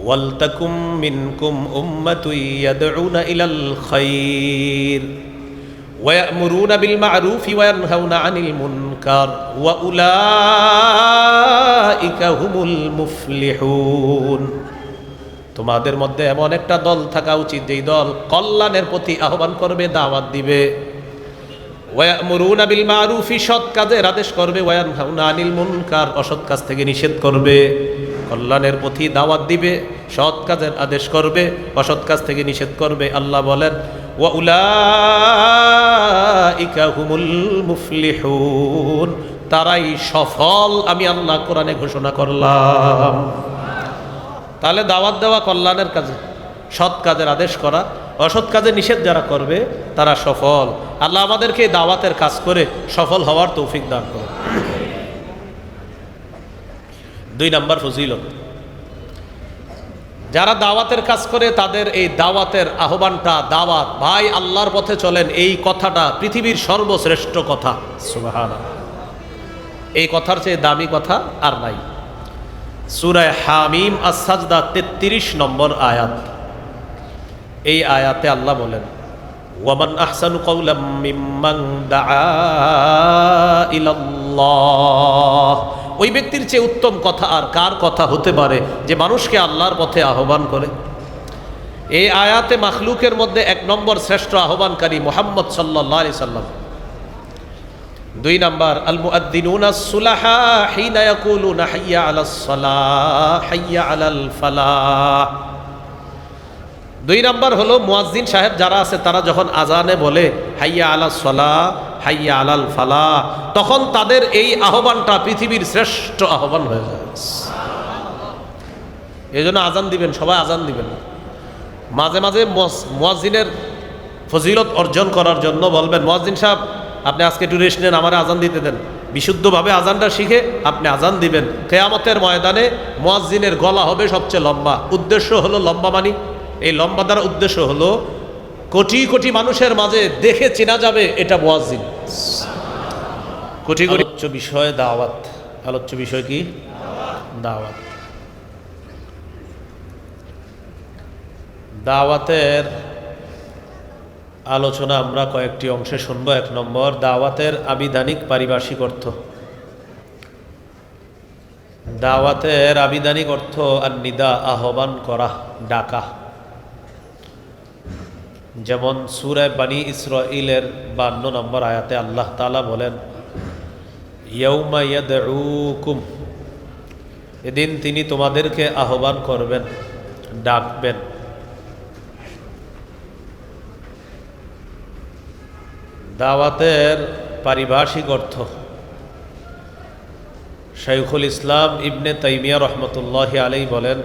ওয়ালতাকুম মিনকুম উম্মাতুন ইয়াদউনা ইলাল খায়র ওয়া ইয়া'মুরুনা বিল মা'রুফি ওয়া ইয়ানহাউনা আনিল মুনকার ওয়া উলাইকা হুমুল মুফলিহুন। তোমাদের মধ্যে এমন একটা দল থাকা উচিত যেই দল কল্যাণের প্রতি আহ্বান করবে, দাওয়াত দিবে। ওয়া ইয়া'মুরুনা বিল মা'রুফি, সৎ কাজের আদেশ করবে। ওয়া ইয়ানহাউনা আনিল মুনকার, অসৎ কাজ থেকে নিষেধ করবে। কল্যাণের প্রতি দাওয়াত দিবে, সৎ কাজের আদেশ করবে, অসৎ কাজ থেকে নিষেধ করবে। আল্লাহ বলেন ওয়া উলাইকা হুমুল মুফলিহুন, তারাই সফল, আমি আল্লাহ কোরআনে ঘোষণা করলাম। তাহলে দাওয়াত দেওয়া কল্যাণের কাজে, সৎ কাজের আদেশ করা, অসৎ কাজে নিষেধ যারা করবে তারা সফল। আল্লাহ আমাদেরকে দাওয়াতের কাজ করে সফল হওয়ার তৌফিক দান করে। 2 নম্বর ফজিলত, যারা দাওয়াতের কাজ করে তাদের এই দাওয়াতের আহ্বানটা, দাওয়াত ভাই আল্লাহর পথে চলেন, এই কথাটা পৃথিবীর সর্বশ্রেষ্ঠ কথা। সুবহানাল্লাহ, এই কথার চেয়ে দামি কথা আর নাই। সূরা হামিম আস-সাজদা 33 নম্বর আয়াত। এই আয়াতে আল্লাহ বলেন ওয়ামান আহসানু কাওলাম মিম্মান দাআ ইলাল্লাহ, ওই ব্যক্তির চেয়ে উত্তম কথা আর কার কথা হতে পারে যে মানুষকে আল্লাহর পথে আহ্বান করে। এই আয়াতে মাখলুকের মধ্যে 1 নম্বর শ্রেষ্ঠ আহ্বানকারী মুহাম্মদ সাল্লাল্লাহু আলাইহি সাল্লাম। 2 নম্বর আল মুআদ্দিনুনা সুলাহা হিনা ইয়াকুলুনা হাইয়া আলাস সালাহ হাইয়া আলাল ফালাহ। 2 নম্বর হলো মুয়াজ্জিন সাহেব যারা আছে তারা যখন আজানে বলে হাইয়া আলাস সালাহ হাইয়া আলাল ফালাহ, তখন তাদের এই আহ্বানটা পৃথিবীর শ্রেষ্ঠ আহ্বান হয়ে যায়। এই জন্য আজান দিবেন, সবাই আজান দিবেন। মাঝে মাঝে মুয়াজ্জিনের ফজিলত অর্জন করার জন্য বলবেন মুয়াজ্জিন সাহেব আপনি আজকে একটু রেস্ট নেন, আমার আজান দিতে দেন। বিশুদ্ধভাবে আজানটা শিখে আপনি আজান দিবেন। কিয়ামতের ময়দানে মুয়াজ্জিনের গলা হবে সবচেয়ে লম্বা। উদ্দেশ্য হলো লম্বা, মানি এই লম্বা দ্বারা উদ্দেশ্য হলো কোটি কোটি মানুষের মাঝে দেখে চেনা যাবে এটা মুয়াজ্জিন। কোটি কোটি আলোচ্য বিষয় দাওয়াত। আলোচ্য বিষয় কি? দাওয়াত। দাওয়াতের আলোচনা আমরা কয়েকটি অংশে শুনবো। 1 নম্বর, দাওয়াতের আবিধানিক পারিভাষিক অর্থ। দাওয়াতের আবিধানিক অর্থ আন-নিদা, আহ্বান করা, ডাকা। যেমন সূরা বানী ইসরাঈলের 52 নম্বর আয়াতে আল্লাহ তাআলা বলেন ইয়াউমা ইয়াদউকুম, এদিন তিনি তোমাদেরকে আহ্বান করবেন, ডাকবেন। দাওয়াতের পারিভাষিক অর্থ শাইখুল ইসলাম ইবনে তাইমিয়া রহমতুল্লাহি আলাইহি বলেন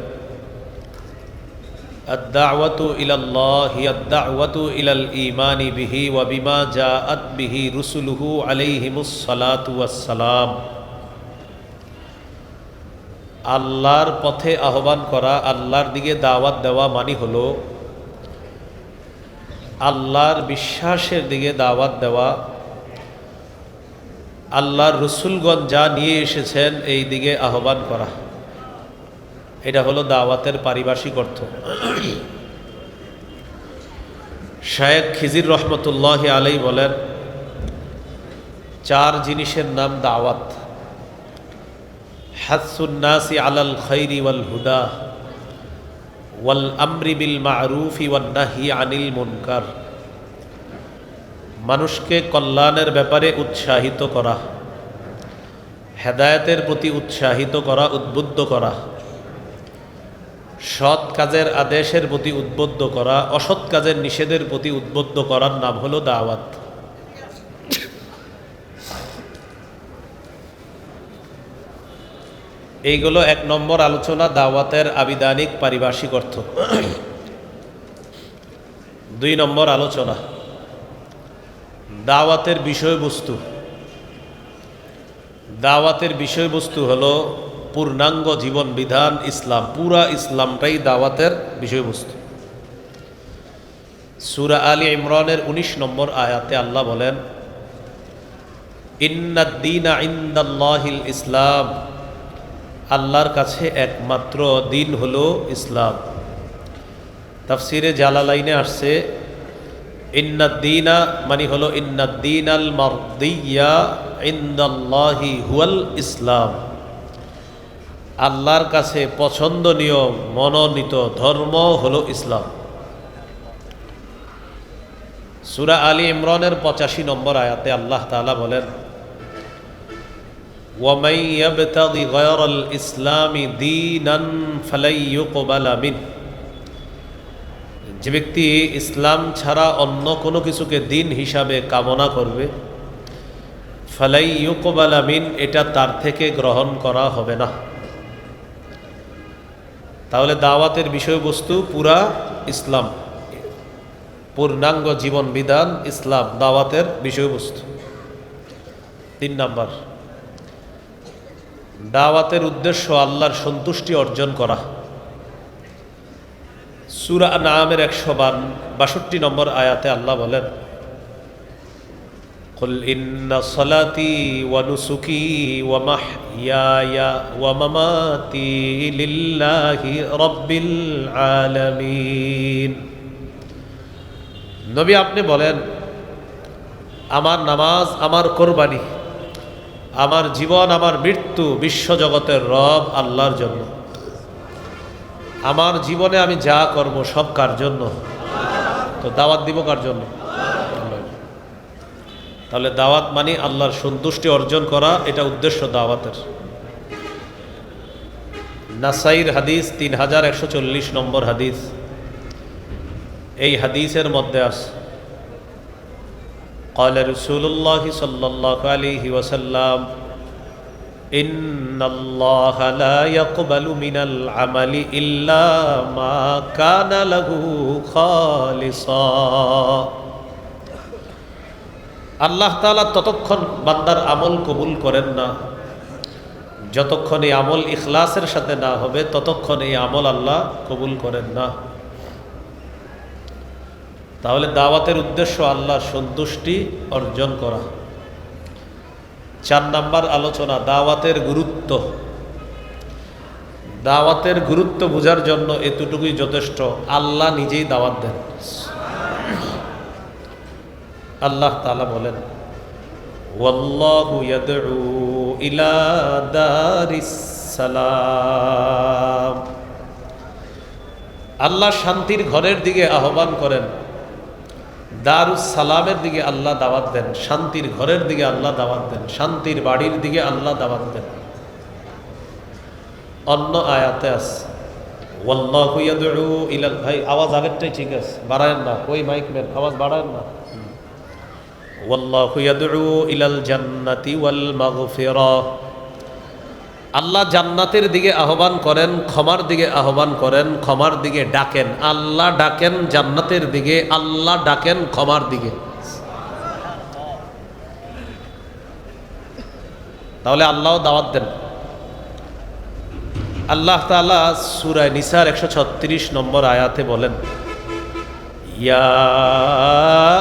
আদ-দাওয়াতু ইলাল্লাহ হিয়া আদ-দাওয়াতু ইলাল ঈমানি বিহি ওয়া বিমা জাআত বিহি রুসুলুহু আলাইহিমুস সালাতু ওয়াস সালাম। আল্লাহর পথে আহ্বান করা, আল্লাহর দিকে দাওয়াত দেওয়া মানে হলো আল্লাহর বিশ্বাসের দিকে দাওয়াত দেওয়া, আল্লাহর রসুলগণ যা নিয়ে এসেছেন এই দিকে আহ্বান করা। এটা হলো দাওয়াতের পারিভাষিক অর্থ। শায়েখ খিজির রহমতুল্লাহি আলাইহি বলেন 4 জিনিসের নাম দাওয়াত। হাসসুন নাসি আলাল খাইরি ওয়াল হুদা ওয়াল আমরি বিল মা'রুফি ওয়ান নাহি আনিল মুনকার, মানুষকে কল্যাণের ব্যাপারে উৎসাহিত করা, হেদায়েতের প্রতি উৎসাহিত করা, উদ্বুদ্ধ করা, সৎ কাজের আদেশের প্রতি উদ্বুদ্ধ করা, অসৎ কাজের নিষেধের প্রতি উদ্বুদ্ধ করার নাম হলো দাওয়াত। এইগুলো 1 নম্বর আলোচনা, দাওয়াতের আবিধানিক পারিভাষিক অর্থ। 2 নম্বর আলোচনা দাওয়াতের বিষয়বস্তু। দাওয়াতের বিষয়বস্তু হলো পূর্ণাঙ্গ জীবন বিধান, ইসলাম। পুরা ইসলামটাই দাওয়াতের বিষয়বস্তু। সূরা আলী ইমরানের 19 নম্বর আয়াতে আল্লাহ বলেন ইন্নাদ দীনা ইনদাল্লাহিল ইসলাম, আল্লাহর কাছে একমাত্র দিন হলো ইসলাম। তাফসিরে জালালাইনে আসছে ইন্নাদ্দীনা মানে হলো ইন্নাদ্দীনাল মারদিয়া ইনদাল্লাহি হুয়াল ইসলাম। আল্লাহর কাছে পছন্দনীয় মনোনীত ধর্ম হলো ইসলাম। সূরা আলী ইমরানের 85 নম্বর আয়াতে আল্লাহ তাআলা বলেন, وَمَن يَبْتَغِ غَيْرَ الْإِسْلَامِ دِينًا فَلَن يُقْبَلَ مِنْهُ। যে ব্যক্তি ইসলাম ছাড়া অন্য কোনো কিছুকে দিন হিসাবে কামনা করবে, ফালাই ইউকবাল মিন, এটা তার থেকে গ্রহণ করা হবে না। তাহলে দাওয়াতের বিষয়বস্তু পুরা ইসলাম, পূর্ণাঙ্গ জীবন বিধান ইসলাম দাওয়াতের বিষয়বস্তু। 3 নাম্বার, দাওয়াতের উদ্দেশ্য আল্লাহর সন্তুষ্টি অর্জন করা। সূরা আনআমের 162 নম্বর আয়াতে আল্লাহ বলেন, কুল ইন্না সলাতি ওয়া নুসুকি ওয়া মাহইয়ায়া ওয়া মামাতি লিল্লাহি রাব্বিল আলামিন। নবী আপনি বলেন, আমার নামাজ, আমার কোরবানি, আমার জীবন, আমার মৃত্যু বিশ্বজগতের রব আল্লাহর জন্য। আমার জীবনে আমি যা করব সব কার জন্য? তো দাওয়াত দিব কার জন্য? তাহলে দাওয়াত মানে আল্লাহর সন্তুষ্টি অর্জন করা, এটা উদ্দেশ্য দাওয়াতের। নাসাইর হাদিস 3140 নম্বর হাদিস। এই হাদিসের মধ্যে আছে, قال رسول الله صلى الله عليه وسلم إن الله لا يقبل من العمل إلا ما كان له خالصا। আল্লাহ তাআলা ততক্ষণ বান্দার আমল কবুল করেন না যতক্ষণ এই আমল ইখলাসের সাথে না হবে, ততক্ষণ এই আমল আল্লাহ কবুল করেন না। তাহলে দাওয়াতের উদ্দেশ্য আল্লাহর সন্তুষ্টি অর্জন করা। 4 নাম্বার আলোচনা, দাওয়াতের গুরুত্ব। দাওয়াতের গুরুত্ব বোঝার জন্য এতটুকুই যথেষ্ট, আল্লাহ নিজেই দাওয়াত দেন। আল্লাহ তাআলা বলেন, ওয়াল্লাহু ইয়াদউ ইলা দারিস সালাম। আল্লাহ শান্তির ঘরের দিকে আহ্বান করেন, দারুস সালামের দিকে আল্লাহ দাওয়াত দেন, শান্তির ঘরের দিকে আল্লাহ দাওয়াত দেন, শান্তির বাড়ির দিকে আল্লাহ দাওয়াত দেন। অন্য আয়াতে আছে ওয়াল্লাহু ইয়াদউ ইলাল, ভাই আওয়াজ আগেরটাই ঠিক আছে, বাড়ায়েন না, ওই মাইক ম্যান আওয়াজ বাড়ায়েন না। ওয়াল্লাহু ইয়াদউ ইলাল জান্নাতি ওয়াল মাগফিরাহ। আল্লাহ জান্নাতের দিকে আহ্বান করেন, ক্ষমার দিকে আহ্বান করেন, ক্ষমার দিকে ডাকেন। আল্লাহ ডাকেন জান্নাতের দিকে, আল্লাহ ডাকেন ক্ষমার দিকে। তাহলে আল্লাহ দাওয়াত দেন। আল্লাহ তাআলা সূরা নিসার 136 নম্বর আয়াতে বলেন, ইয়া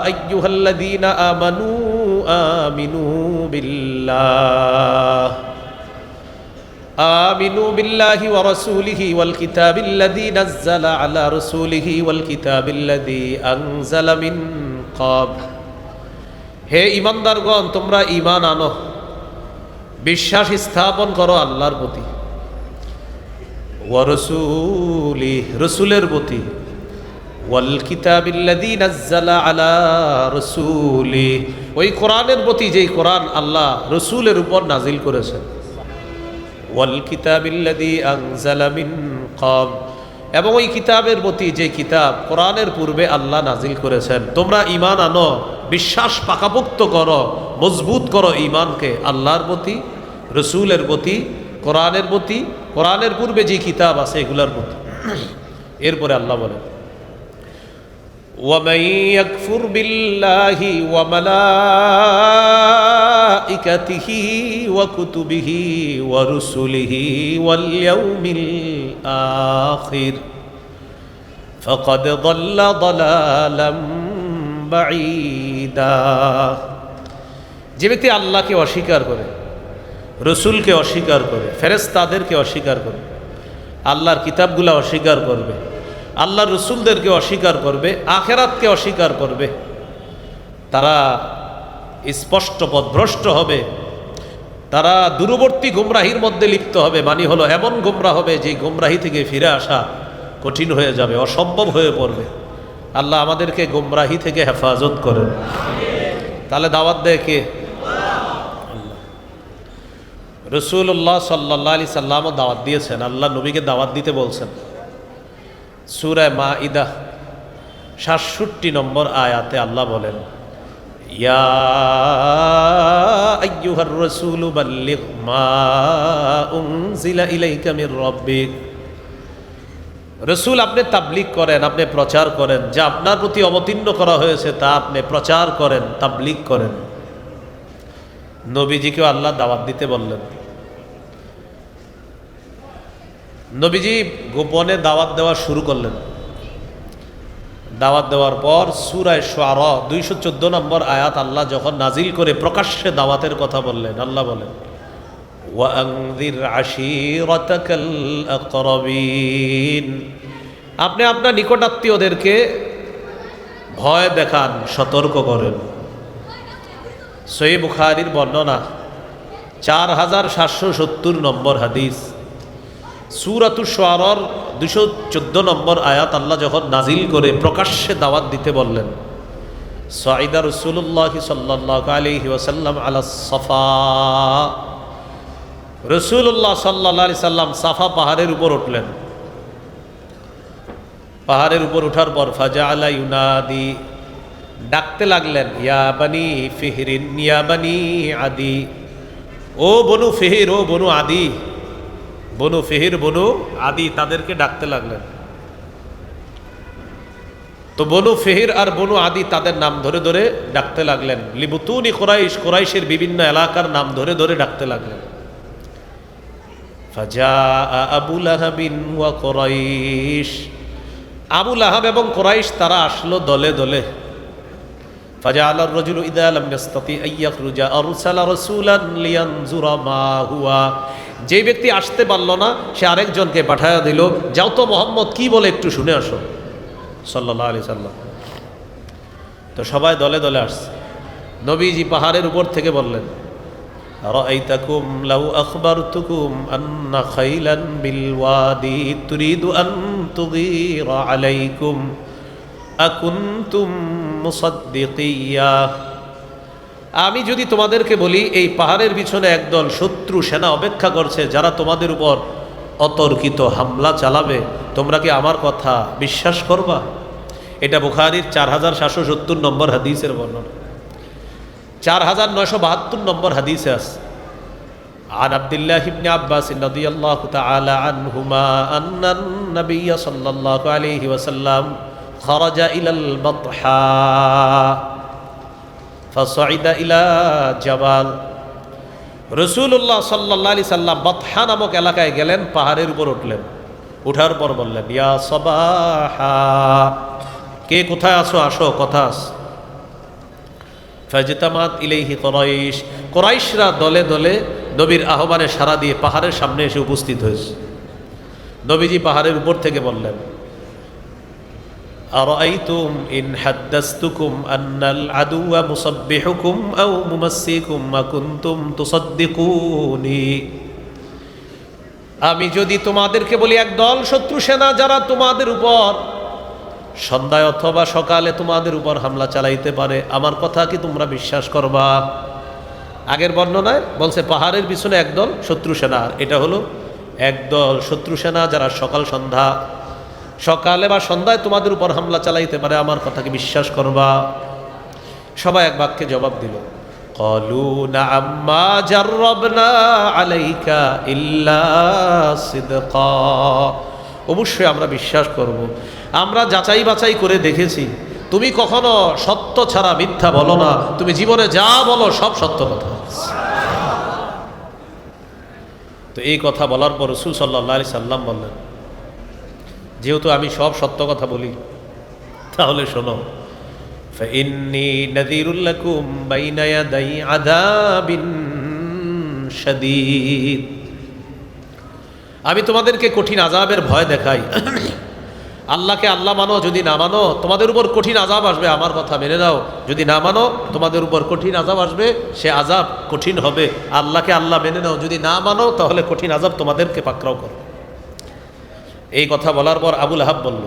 আইয়ুহাল্লাযীনা আমানু আমিনু বিল্লাহ آمنوا بالله ورسوله والكتاب الذي نزل على رسوله والكتاب الذي أنزل من قبل। হে ঈমানদারগণ, তোমরা ঈমান আনো, বিশ্বাস স্থাপন করো আল্লাহর প্রতি, ওয়া রাসূলি, রাসূলের প্রতি, ওয়াল কিতাবিল্লাযী নাযালা আলা রাসূলি, ওই কোরআনের প্রতি যেই কোরআন আল্লাহ রাসূলের উপর নাজিল করেছেন, ওয়াল কিতাবিল্লাযী আনজালা মিন ক্বাবল, এবং ওই কিতাবের প্রতি যে কিতাব কোরআনের পূর্বে আল্লাহ নাজিল করেছেন। তোমরা ঈমান আনো, বিশ্বাস পাকাপোক্ত করো, মজবুত করো ঈমানকে আল্লাহর প্রতি, রাসূলের প্রতি, কোরআনের প্রতি, কোরআনের পূর্বে যে কিতাব আছে এগুলোর প্রতি। এরপরে আল্লাহ বলেন, وَمَن يَكْفُرْ بِاللَّهِ وَمَلَائِكَتِهِ وَكُتُبِهِ وَرُسُلِهِ وَالْيَوْمِ الْآخِرِ فَقَدْ ضَلَّ ضَلَالًا بَعِيدًا। যে ব্যক্তি আল্লাহকে অস্বীকার করে, রসুলকে অস্বীকার করে, ফেরেশতাদেরকে অস্বীকার করে, আল্লাহর কিতাবগুলো অস্বীকার করবে, আল্লাহর রসুলদেরকে অস্বীকার করবে, আখেরাতকে অস্বীকার করবে, তারা স্পষ্ট পথভ্রষ্ট হবে, তারা দূরবর্তী গুমরাহির মধ্যে লিপ্ত হবে। মানে হলো এমন গুমরাহ হবে যে গুমরাহি থেকে ফিরে আসা কঠিন হয়ে যাবে, অসম্ভব হয়ে পড়বে। আল্লাহ আমাদেরকে গুমরাহি থেকে হেফাজত করেন। তাহলে দাওয়াত দেয় কে? রসুল্লাহ সাল্লাল্লাহু আলাইহি সাল্লামও দাওয়াত দিয়েছেন, আল্লাহ নবীকে দাওয়াত দিতে বলছেন। সূরা মাঈদা ৬৭ নম্বর আয়াতে আল্লাহ বলেন, ইয়া আইয়ুহার রাসূলু বাল্লিগ মা উনজিলা ইলাইকা মির রাব্বিক। রসুল, আপনি তাবলীগ করেন, আপনি প্রচার করেন, যা আপনার প্রতি অবতীর্ণ করা হয়েছে তা আপনি প্রচার করেন, তাবলীগ করেন। নবীজিকেও আল্লাহ দাওয়াত দিতে বললেন। নবীজি গোপনে দাওয়াত দেওয়া শুরু করলেন। দাওয়াত দেওয়ার পর সূরা শুআরা 214 নম্বর আয়াত আল্লাহ যখন নাজিল করে প্রকাশ্যে দাওয়াতের কথা বললেন, আল্লাহ বলেন, ওয়াআনযির আশীরাতাকাল আকরাবিন। আপনি আপনার নিকটাত্মীয়দেরকে ভয় দেখান, সতর্ক করেন। সহিহ বুখারীর বর্ণনা 4770 নম্বর হাদিস, সূরাতুশ শুআরার 214 নম্বর আয়াত আল্লাহ যখন নাজিল করে প্রকাশ্যে দাওয়াত দিতে বললেন, সাইদা রাসূলুল্লাহ সাল্লাল্লাহু আলাইহি ওয়াসাল্লাম আলাস সাফা। রাসূলুল্লাহ সাল্লাল্লাহু আলাইহি সাল্লাম সাফা পাহাড়ের উপর উঠলেন। পাহাড়ের উপর ওঠার পর ফাজাআলা ইউনাদি, ডাকতে লাগলেন, ইয়া বানি ফিহরিন ইয়া বানি আদি, ও বনু ফিহির, ও বনু আদি, বনু ফিহির বনু আদি, তাদেরকে ডাকতে লাগলেন। তো বনু ফিহির আর বনু আদি তাদের নাম ধরে ধরে ডাকতে লাগলেন। লিবুতুনি কুরাইশ, কুরাইশের বিভিন্ন এলাকার নাম ধরে ধরে ডাকতে লাগলেন। ফাজাআ আবু লাহাবিন ওয়া কুরাইশ, আবু লাহাব এবং কুরাইশ তারা আসলো দলে দলে। ফাজাআলা আর-রাজুলু ইযা লাম ইয়াস্তাতি আন ইয়াখরুজা আরসালা রাসূলান লিয়ানজুরা মা হুয়া। যে ব্যক্তি আসতে পারল না সে আরেকজনকে পাঠায়া দিল, যাও তো মোহাম্মদ কি বলে একটু শুনে আসো, সাল্লাল্লাহু আলাইহি সাল্লাম। তো সবাই দলে দলে আসছে। নবীজি পাহাড়ের উপর থেকে বললেন, রাআইতাকুম লাউ আখবারতুকুম আন্না খাইলান বিল ওয়াদি তুরিদু আন তুগীরা আলাইকুম আকুনতুম মুসাদ্দিকিয়া। আমি যদি তোমাদেরকে বলি এই পাহাড়ের পিছনে একদল শত্রু সেনা অপেক্ষা করছে যারা তোমাদের উপর অতর্কিত হামলা চালাবে, তোমরা কি আমার কথা বিশ্বাস করবা? এটা বুখারীর 4770 নম্বর হাদিসের বর্ণনা। 4972 নম্বর হাদিসে আছে, عن عبد الله بن عباس رضي الله تعالى عنهما أن النبي صلى الله عليه وسلم خرج إلى البطحاء فصعد إلى جبل। রাসূলুল্লাহ সাল্লাল্লাহু আলাইহি সাল্লাম বতহা নামক এলাকায় গেলেন, পাহাড়ের উপর উঠলেন। উঠার পর বললেন, ইয়া সাবাহা, কে কোথায় আছো, আসো, কথা আছে। ফাজতামাত ইলাইহি কুরাইশ, কুরাইশরা দলে দলে নবীর আহ্বানে সাড়া দিয়ে পাহাড়ের সামনে এসে উপস্থিত হয়েছে। নবীজি পাহাড়ের উপর থেকে বললেন, আরাআইতুম ইন হাদ্দাসতুকুম আন্নাল আদুওয়া মুসাব্বিহুকুম আও মুমাসসিকুম মা কুনতুম তুসাদ্দিকুনি। আমি যদি তোমাদেরকে বলি একদল শত্রু সেনা যারা তোমাদের উপর সন্ধ্যায় অথবা সকালে তোমাদের উপর হামলা চালাইতে পারে, আমার কথা কি তোমরা বিশ্বাস করবা? আগের বর্ণনায় বলছে পাহাড়ের পিছনে একদল শত্রু সেনা, এটা হলো একদল শত্রু সেনা যারা সকাল সন্ধ্যা, সকালে বা সন্ধ্যায় তোমাদের উপর হামলা চালাইতে পারে, আমার কথা কি বিশ্বাস করবা? সবাই এক বাক্যে জবাব দিল, ক্বালু না'আম মা জাররাবনা আলাইকা ইল্লা সিদকা। অবশ্যই আমরা বিশ্বাস করব, আমরা যাচাই বাছাই করে দেখেছি, তুমি কখনো সত্য ছাড়া মিথ্যা বলো না, তুমি জীবনে যা বলো সব সত্য কথা। তো এই কথা বলার পর রাসূল সাল্লাল্লাহু আলাইহি সাল্লাম বললেন, যেহেতু আমি সব সত্য কথা বলি, তাহলে শোনো, ফাইন্নী নাযীরুল লাকুম বাইনা ইয়াদাই আযাবিন শাদীদ। আমি তোমাদেরকে কঠিন আযাবের ভয় দেখাই। আল্লাহকে আল্লাহ মানো, যদি না মানো তোমাদের উপর কঠিন আযাব আসবে। আমার কথা মেনে নাও, যদি না মানো তোমাদের উপর কঠিন আযাব আসবে, সে আযাব কঠিন হবে। আল্লাহকে আল্লাহ মেনে নাও, যদি না মানো তাহলে কঠিন আযাব তোমাদেরকে পাকড়াও করবে। এই কথা বলার পর আবু লাহাব বলল,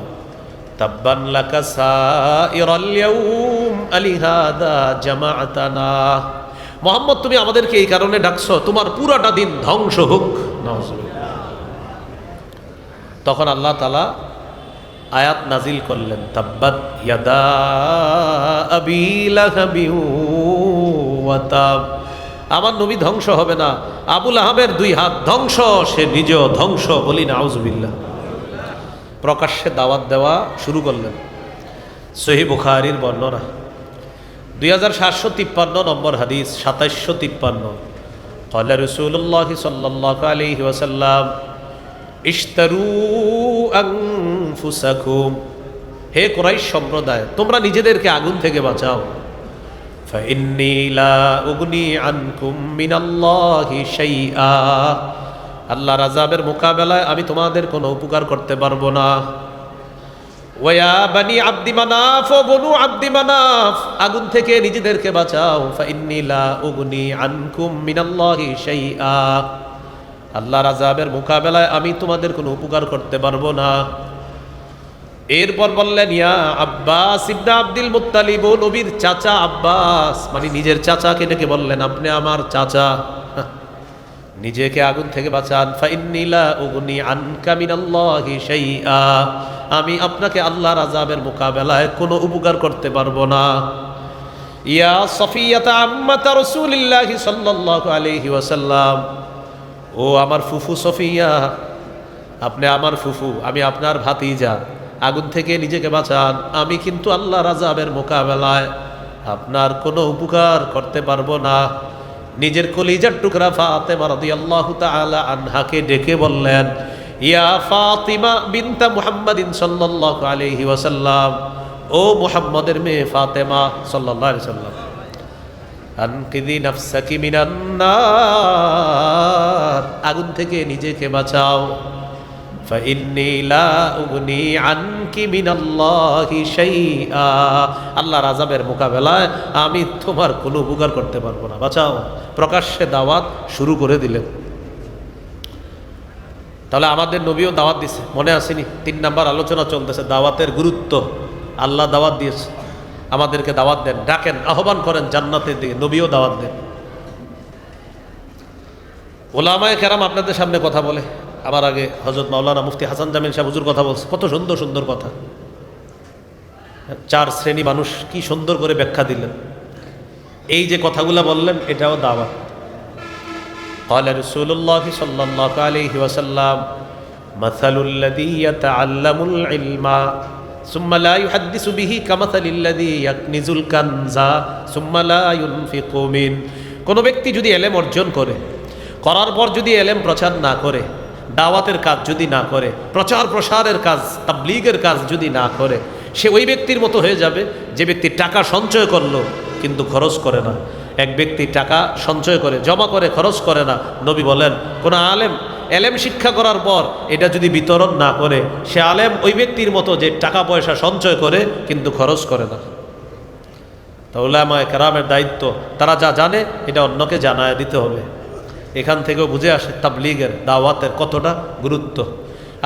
তাব্বান লাকা সাইরাল ইয়াউম আলিহাদা জামাআতানা। মুহাম্মদ, তুমি আমাদেরকে এই কারণে ডাকছো, তোমার পুরাটা দিন ধ্বংস হোক। নাউযুবিল্লাহ। তখন আল্লাহ তাআলা আয়াত নাজিল করলেন, তাব্বাত ইয়াদা আবি লাহাবি ওয়া তাব। আমার নবী ধ্বংস হবে না, আবু লাহাবের দুই হাত ধ্বংস, সে নিজেও ধ্বংস। বলি নাউযুবিল্লাহ। প্রকাশ্যে দাওয়াত দেওয়া শুরু করলেন। সহিহ বুখারীর বর্ণনা 2753 নম্বর হাদিস, 2753। ক্বালা রাসূলুল্লাহ সাল্লাল্লাহু আলাইহি ওয়াসাল্লাম, ইশতারু আনফুসাকুম। হে কুরাইশ সম্প্রদায়, তোমরা নিজেদেরকে আগুন থেকে বাঁচাও। ফাইন্নী লা উগনি আনকুম মিনাল্লাহি শাইআ। আল্লাহর আযাবের মোকাবেলায় আমি তোমাদের কোনো উপকার করতে পারবো না। ওয়া বানি আব্দি মানাফ ও বনু আব্দি মানাফ, আগুন থেকে নিজেদেরকে বাঁচাও। ফাইন্নী লা উগনি আনকুম মিনাল্লাহি শাইআ। আল্লাহর আযাবের মোকাবেলায় আমি তোমাদের কোনো উপকার করতে পারবো না। এরপর বললেন, ইয়া আব্বাস ইবনে আব্দুল মুত্তালিব, ও নবীর চাচা আব্বাস, মানে নিজের চাচাকে ডেকে বললেন, আপনি আমার চাচা, নিজেকে আগুন থেকে বাঁচান। ফাইন্নী লা উগনি আনকা মিনাল্লাহি শাইআ। আমি আপনাকে আল্লাহর আযাবের মোকাবেলায় কোনো উপকার করতে পারবো না। ইয়া সফিয়াতা আম্মাতা রাসূলিল্লাহি সাল্লাল্লাহু আলাইহি ওয়াসাল্লাম, ও আমার ফুফু সফিয়া, আপনি আমার ফুফু, আমি আপনার ভাতিজা, আগুন থেকে নিজেকে বাঁচান। আমি কিন্তু আল্লাহর আযাবের মোকাবেলায় আপনার কোনো উপকার করতে পারবো না। নিজের কলিজার টুকরা ফাতেমা রাদিয়াল্লাহু তাআলা আনহাকে ডেকে বললেন, ইয়া ফাতিমা বিনতা মুহাম্মাদিন সাল্লাল্লাহু আলাইহি ওয়াসাল্লাম, ও মুহাম্মদের মেয়ে ফাতেমা সাল্লাল্লাহু আলাইহি ওয়াসাল্লাম, আনকিদি নাফসাকি মিনান নার, আগুন থেকে নিজেকে বাঁচাও। ফাইন্নী লা উগনি আনকি মিনাল্লাহি শাইআ। আল্লাহর আযাবের মোকাবেলায় আমি তোমার কোনো উপকার করতে পারবো না, বাঁচাও। প্রকাশ্যে দাওয়াত শুরু করে দিলেন। তাহলে আমাদের নবীও দাওয়াত দিছে, মনে আসেনি? 3 নাম্বার আলোচনা চলতেছে, দাওয়াতের গুরুত্ব। আল্লাহ দাওয়াত দিয়েছে, আমাদেরকে দাওয়াত দেন, ডাকেন, আহ্বান করেন জান্নাতের দিকে। নবীও দাওয়াত দেন। ওলামায়ে কেরাম আপনাদের সামনে কথা বলে, আমার আগে হযরত মাওলানা মুফতি হাসান জামিল সাহেব হুজুর কথা বলছে, কত সুন্দর সুন্দর কথা। 4 শ্রেণী মানুষ কি সুন্দর করে ব্যাখ্যা দিলেন। এই যে কথাগুলো বললেন, এটাও দাওয়াত। قال رسول الله صلى الله عليه وسلم مثل الذي يتعلم العلم ثم لا يحدث به كمثل الذي يكنز الكنز ثم لا ينفق منه। কোন ব্যক্তি যদি ইলম অর্জন করে, করার পর যদি ইলম প্রচার না করে, দাওয়াতের কাজ যদি না করে, প্রচার প্রসারের কাজ, তাবলীগের কাজ যদি না করে, সে ওই ব্যক্তির মতো হয়ে যাবে যে ব্যক্তি টাকা সঞ্চয় করলো কিন্তু খরচ করে না। এক ব্যক্তি টাকা সঞ্চয় করে, জমা করে, খরচ করে না। নবী বলেন, কোন আলেম এলেম শিক্ষা করার পর এটা যদি বিতরণ না করে, সে আলেম ওই ব্যক্তির মতো যে টাকা পয়সা সঞ্চয় করে কিন্তু খরচ করে না। তো উলামায়ে কেরামের দায়িত্ব, তারা যা জানে এটা অন্যকে জানায় দিতে হবে। এখান থেকেও বুঝে আসে তাবলীগের, দাওয়াতের কতটা গুরুত্ব।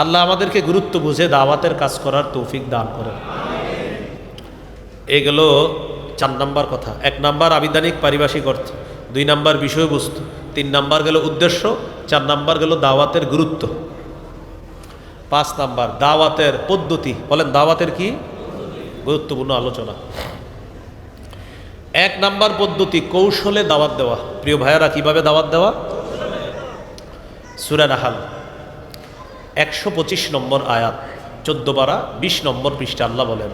আল্লাহ আমাদেরকে গুরুত্ব বুঝে দাওয়াতের কাজ করার তৌফিক দান করেন। এগুলো 4 নাম্বার কথা। 1 নাম্বার আবিধানিক পারিভাষিক অর্থ, 2 নাম্বার বিষয়বস্তু, 3 নাম্বার গেল উদ্দেশ্য, 4 নাম্বার গেল দাওয়াতের গুরুত্ব, 5 নাম্বার দাওয়াতের পদ্ধতি। বলেন দাওয়াতের কি গুরুত্বপূর্ণ আলোচনা। 1 নাম্বার পদ্ধতি, কৌশলে দাওয়াত দেওয়া। প্রিয় ভাইয়েরা, কিভাবে দাওয়াত দেওয়া? সূরা নাহল 125 নম্বর আয়াত, 14 পারা 20 নম্বর পৃষ্ঠা আল্লাহ বলেন,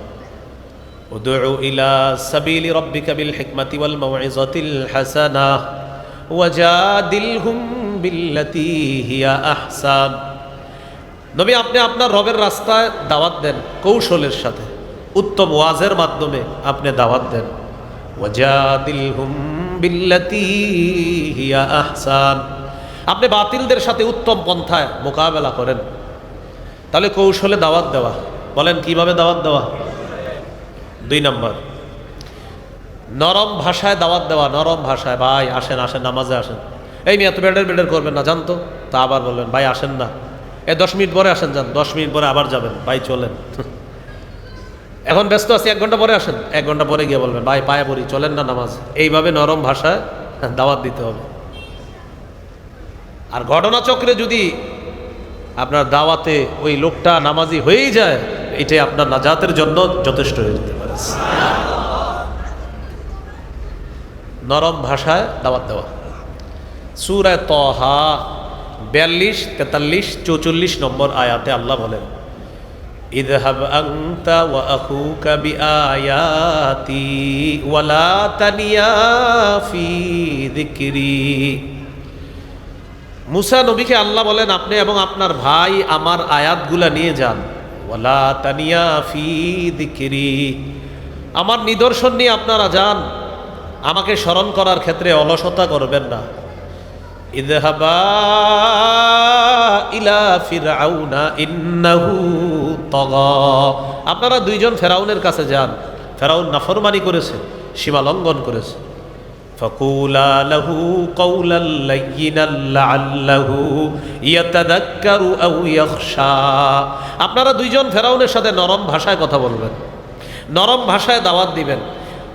উদউ ইলা সাবিলি রাব্বিকা বিল হিকমাতি ওয়াল মাউইযাতিল হাসানাহ ওয়াজাদিলহুম বিল্লাতী হিয়া আহসান। নবী, আপনি আপনার রবের রাস্তায় দাওয়াত দেন কৌশলের সাথে, উত্তম ওয়াজের মাধ্যমে আপনি দাওয়াত দেন। ওয়াজাদিলহুম বিল্লাতী হিয়া আহসান। আপনি বাতিলদের সাথে উত্তম পন্থায় মোকাবেলা করেন। তাহলে কৌশলে দাওয়াত দেওয়া, বলেন কিভাবে দাওয়াত দেওয়া? 2 নম্বর, নরম ভাষায় দাওয়াত দেওয়া। নরম ভাষায়, ভাই আসেন আসেন নামাজে আসেন। এই মেয়ে এত বেডের করবেন না জানতো, তা আবার বলবেন ভাই আসেন না, 10 মিনিট পরে আসেন, যান 10 মিনিট পরে আবার যাবেন, ভাই চলেন। এখন ব্যস্ত আছি, 1 ঘন্টা পরে আসেন, 1 ঘন্টা পরে গিয়ে বলবেন ভাই পায়ে পড়ি, চলেন না নামাজ। এইভাবে নরম ভাষায় দাওয়াত দিতে হবে। আর ঘটনাচক্রে যদি আপনার দাওয়াতে ওই লোকটা নামাজি হয়েই যায়, এটাই আপনার নাজাতের জন্য যথেষ্ট হয়ে যেতে পারে। নরম ভাষায় দাওয়াত দেওয়া। সূরা তাহা 42, 43, 44 নম্বর আয়াতে আল্লাহ বলেন, ইযহাব আনতা ওয়া আখুকা বিআয়াতি ওয়া লা তানিয়া ফি যিকরি। মুসা নবীকে আল্লাহ বলেন, আপনি এবং আপনার ভাই আমার আয়াতগুলা নিয়ে যান। ওয়ালা তানিয়া ফি যিকরি, আমার নিদর্শন নিয়ে আপনারা যান, আমাকে স্মরণ করার ক্ষেত্রে অলসতা করবেন না। ইযহাবা ইলা ফিরআউনা ইন্নাহু তাগা, আপনারা 2 জন ফেরাউনের কাছে যান। ফেরাউন নাফরমানি করেছে, সীমা লঙ্ঘন করেছে। ফাকুলা লাহু কাওলাল লাইয়িনাল লাআল্লাহু ইয়াতাযাক্কারু আও ইয়াখশা, আপনারা 2 জন ফেরাউনের সাথে নরম ভাষায় কথা বলবেন, নরম ভাষায় দাওয়াত দিবেন।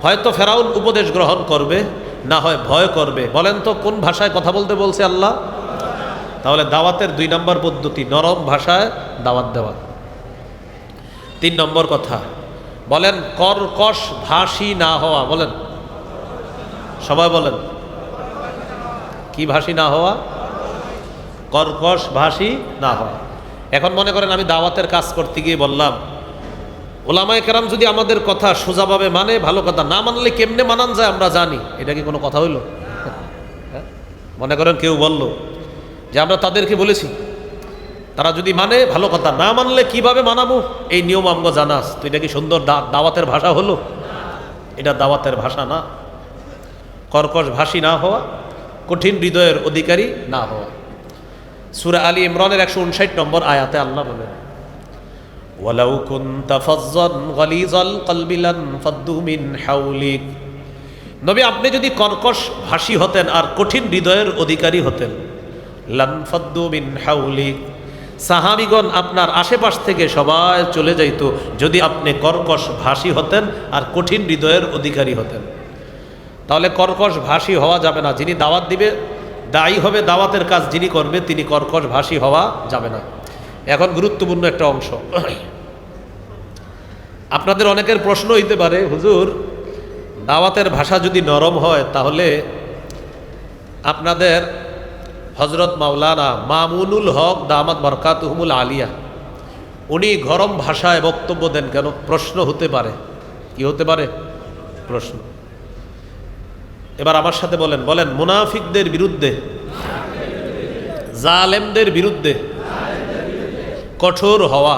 হয়তো ফেরাউন উপদেশ গ্রহণ করবে, না হয় ভয় করবে। বলেন তো কোন ভাষায় কথা বলতে বলছে আল্লাহ? তাহলে দাওয়াতের 2 নম্বর পদ্ধতি নরম ভাষায় দাওয়াত দেওয়া। 3 নম্বর কথা, বলেন কর্কশ ভাষী না হওয়া। বলেন সবাই বলেন, কি ভাষী না হওয়া? কর্কশ ভাষী না হওয়া। এখন মনে করেন আমি দাওয়াতের কাজ করতে গিয়ে বললাম, ওলামায়ে কেরাম যদি আমাদের কথা সোজাভাবে মানে ভালো কথা, না মানলে কেমনে মানান যায় আমরা জানি। এটা কি কোনো কথা হইল? মনে করেন কেউ বলল যে আমরা তাদেরকে বলেছি, তারা যদি মানে ভালো কথা, না মানলে কিভাবে মানাবো এই নিয়ম আমগো জানাস। তো এটা কি সুন্দর দাওয়াতের ভাষা হলো? এটা দাওয়াতের ভাষা না। কর্কশ ভাষী না হওয়া, কঠিন হৃদয়ের অধিকারী না হওয়া। সূরা আলী ইমরানের 159 নম্বর আয়াতে আল্লাহ বলেন, ওয়ালাউ কুনতা ফাজ্জান গালিজাল কলবি লানফাদ্দু মিন হাওলিক, নবী আপনি যদি কর্কশ ভাষী হতেন আর কঠিন হৃদয়ের অধিকারী হতেন, লানফাদ্দু মিন হাওলিক, সাহাবীগণ আপনার আশেপাশ থেকে সবাই চলে যাইতো যদি আপনি কর্কশ ভাষী হতেন আর কঠিন হৃদয়ের অধিকারী হতেন। তাহলে কর্কশ ভাষী হওয়া যাবে না। যিনি দাওয়াত দিবে, দায়ী হবে দাওয়াতের কাজ যিনি করবে, তিনি কর্কশ ভাষী হওয়া যাবে না। এখন গুরুত্বপূর্ণ একটা অংশ, আপনাদের অনেকের প্রশ্ন হইতে পারে, হুজুর দাওয়াতের ভাষা যদি নরম হয় তাহলে আপনাদের হযরত মাওলানা মামুনুল হক দামাত বরকাতুহুমুল আলিয়া উনি গরম ভাষায় বক্তব্য দেন কেন? প্রশ্ন হতে পারে। কি হতে পারে? প্রশ্ন। এবার আমার সাথে বলেন, বলেন মুনাফিকদের বিরুদ্ধে, জালেমদের বিরুদ্ধে কঠোর হওয়া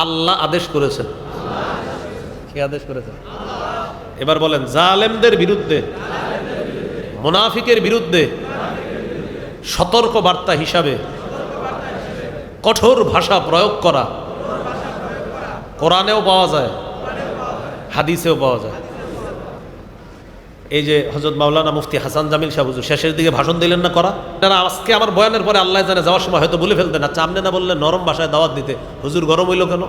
আল্লাহ আদেশ করেছেন। কি আদেশ করেছেন? এবার বলেন জালেমদের বিরুদ্ধে, মুনাফিকের বিরুদ্ধে সতর্ক বার্তা হিসাবে কঠোর ভাষা প্রয়োগ করা কোরআনেও পাওয়া যায়, হাদিসেও পাওয়া যায়। এই যে হযরত মাওলানা মুফতি হাসান জামিল সাহেব হুজুর শেষের দিকে ভাষণ দিলেন না করা, তারা আজকে আমার বয়ানের পরে আল্লাহ জানে যাওয়ার সময় হয়তো বলে ফেলতেন, আচ্ছা আপনি না বললেন নরম ভাষায় দাওয়াত দিতে, হুজুর গরম হইল কেন?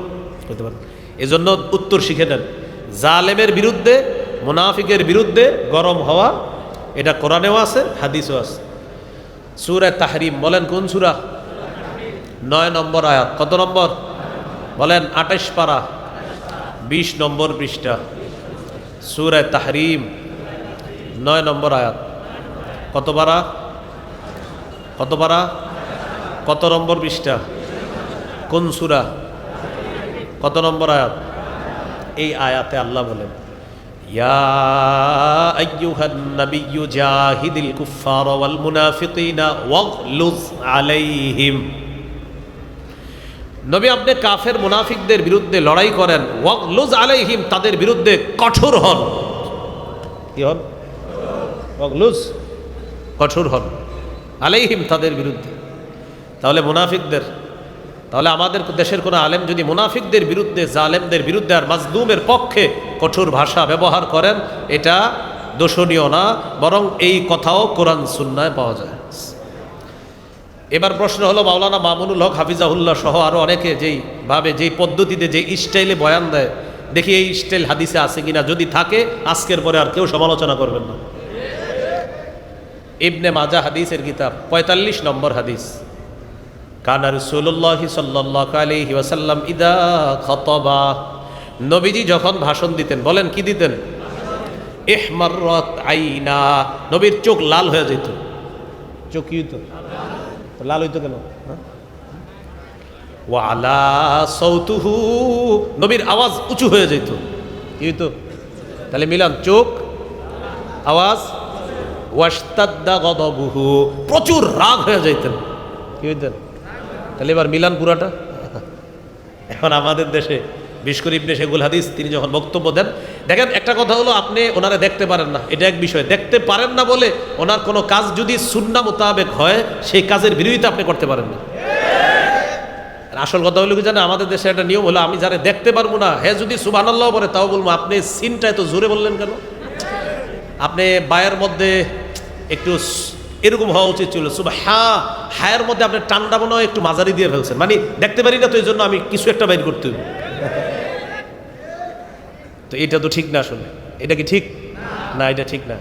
বলতে পারেন। এই জন্য উত্তর শিখে নেন, জালেমের বিরুদ্ধে, মুনাফিকের বিরুদ্ধে গরম হওয়া, এটা কোরআনেও আছে, হাদিসও আছে। সূরা তাহরিম, বলেন কোন সূরা? 9 নম্বর আয়াত। কত নম্বর? বলেন 28 পারা 20 নম্বর পৃষ্ঠা। সূরা তাহরিম 9 নম্বর আয়াত। কত পারা? কত পারা? কত নম্বর পৃষ্ঠা? কোন সূরা? কত নম্বর আয়াত? এই আয়াতে আল্লাহ বলেন, ইয়া আইয়ুহান নাবিয়্যু জাহিদিল কুফফারা ওয়াল মুনাফিকিনা ওয়াগলুজ আলাইহিম। নবী আপনি কাফের মুনাফিকদের বিরুদ্ধে লড়াই করেন, ওয়াগলুজ আলাইহিম তাদের বিরুদ্ধে কঠোর হন। কি হন? ওয়াগলুজ, কঠোর হন আলাইহিম, তাদের বিরুদ্ধে। তাহলে মুনাফিকদের, তাহলে আমাদের দেশের কোনো আলেম যদি মুনাফিকদের বিরুদ্ধে, জালেমদের বিরুদ্ধে আর মাজলুমের পক্ষে কঠোর ভাষা ব্যবহার করেন, এটা দোষণীয় না, বরং এই কথাও কোরআন সুন্নায় পাওয়া যায়। এবার প্রশ্ন হলো, মাওলানা মামুনুল হক হাফিজাহুল্লাহ সহ আরও অনেকে যেই পদ্ধতিতে, যেই স্টাইলে বয়ান দেয়, দেখি এই স্টাইল হাদিসে আছে কিনা। যদি থাকে আজকের পরে আর কেউ সমালোচনা করবেন না। ইবনে মাজা হাদিসের কিতাব 45 নম্বর হাদিস, কানা রাসূলুল্লাহ সাল্লাল্লাহু আলাইহি ওয়াসাল্লাম ইদা খাতাবা, নবীজি যখন ভাষণ দিতেন, বলেন কি দিতেন? ইহমাররাত আইনা, নবীর চোখ লাল হয়ে যেত। চোখ কি হইতো? লাল হইতো কেন? ওয়া আলা সাউতুহু, নবীর আওয়াজ উঁচু হয়ে যেত। কি হইতো? তাহলে মিলান, চোখ, আওয়াজ। ওয়াশতাদ্দা গদাবুহু, প্রচুর রাগ হয়ে যাইতেন। কি হইতেন? তাহলে এবার মিলান পুরাটা। এখন আমাদের দেশে বিশেষ করে ইবনে শেখুল হাদিস তিনি যখন বক্তব্য দেন, দেখেন একটা কথা হলো, আপনি ওনারে দেখতে পারেন না, এটা এক বিষয়। দেখতে পারেন না বলে ওনার কোনো কাজ যদি সুন্নাহ মোতাবেক হয়, সেই কাজের বিরোধিতা আপনি করতে পারেন না। আসল কথা হলো কি জানেন, আমাদের দেশে একটা নিয়ম হলো, আমি যারা দেখতে পারবো না, হ্যাঁ যদি সুবহানাল্লাহ বলে তাও বলবো, আপনি সিনটা এত জোরে বললেন কেন? আপনি বায়ের মধ্যে একটু এরকম হওয়া উচিত ছিল, হায়ের মধ্যে আপনি টান্ডা মনে হয় একটু মাঝারি দিয়ে ফেলছেন, মানে দেখতে পারি না তো এই জন্য আমি কিছু একটা বাইর করতে হবে। তো এটা তো ঠিক না, আসলে এটা কি ঠিক না? এটা ঠিক না।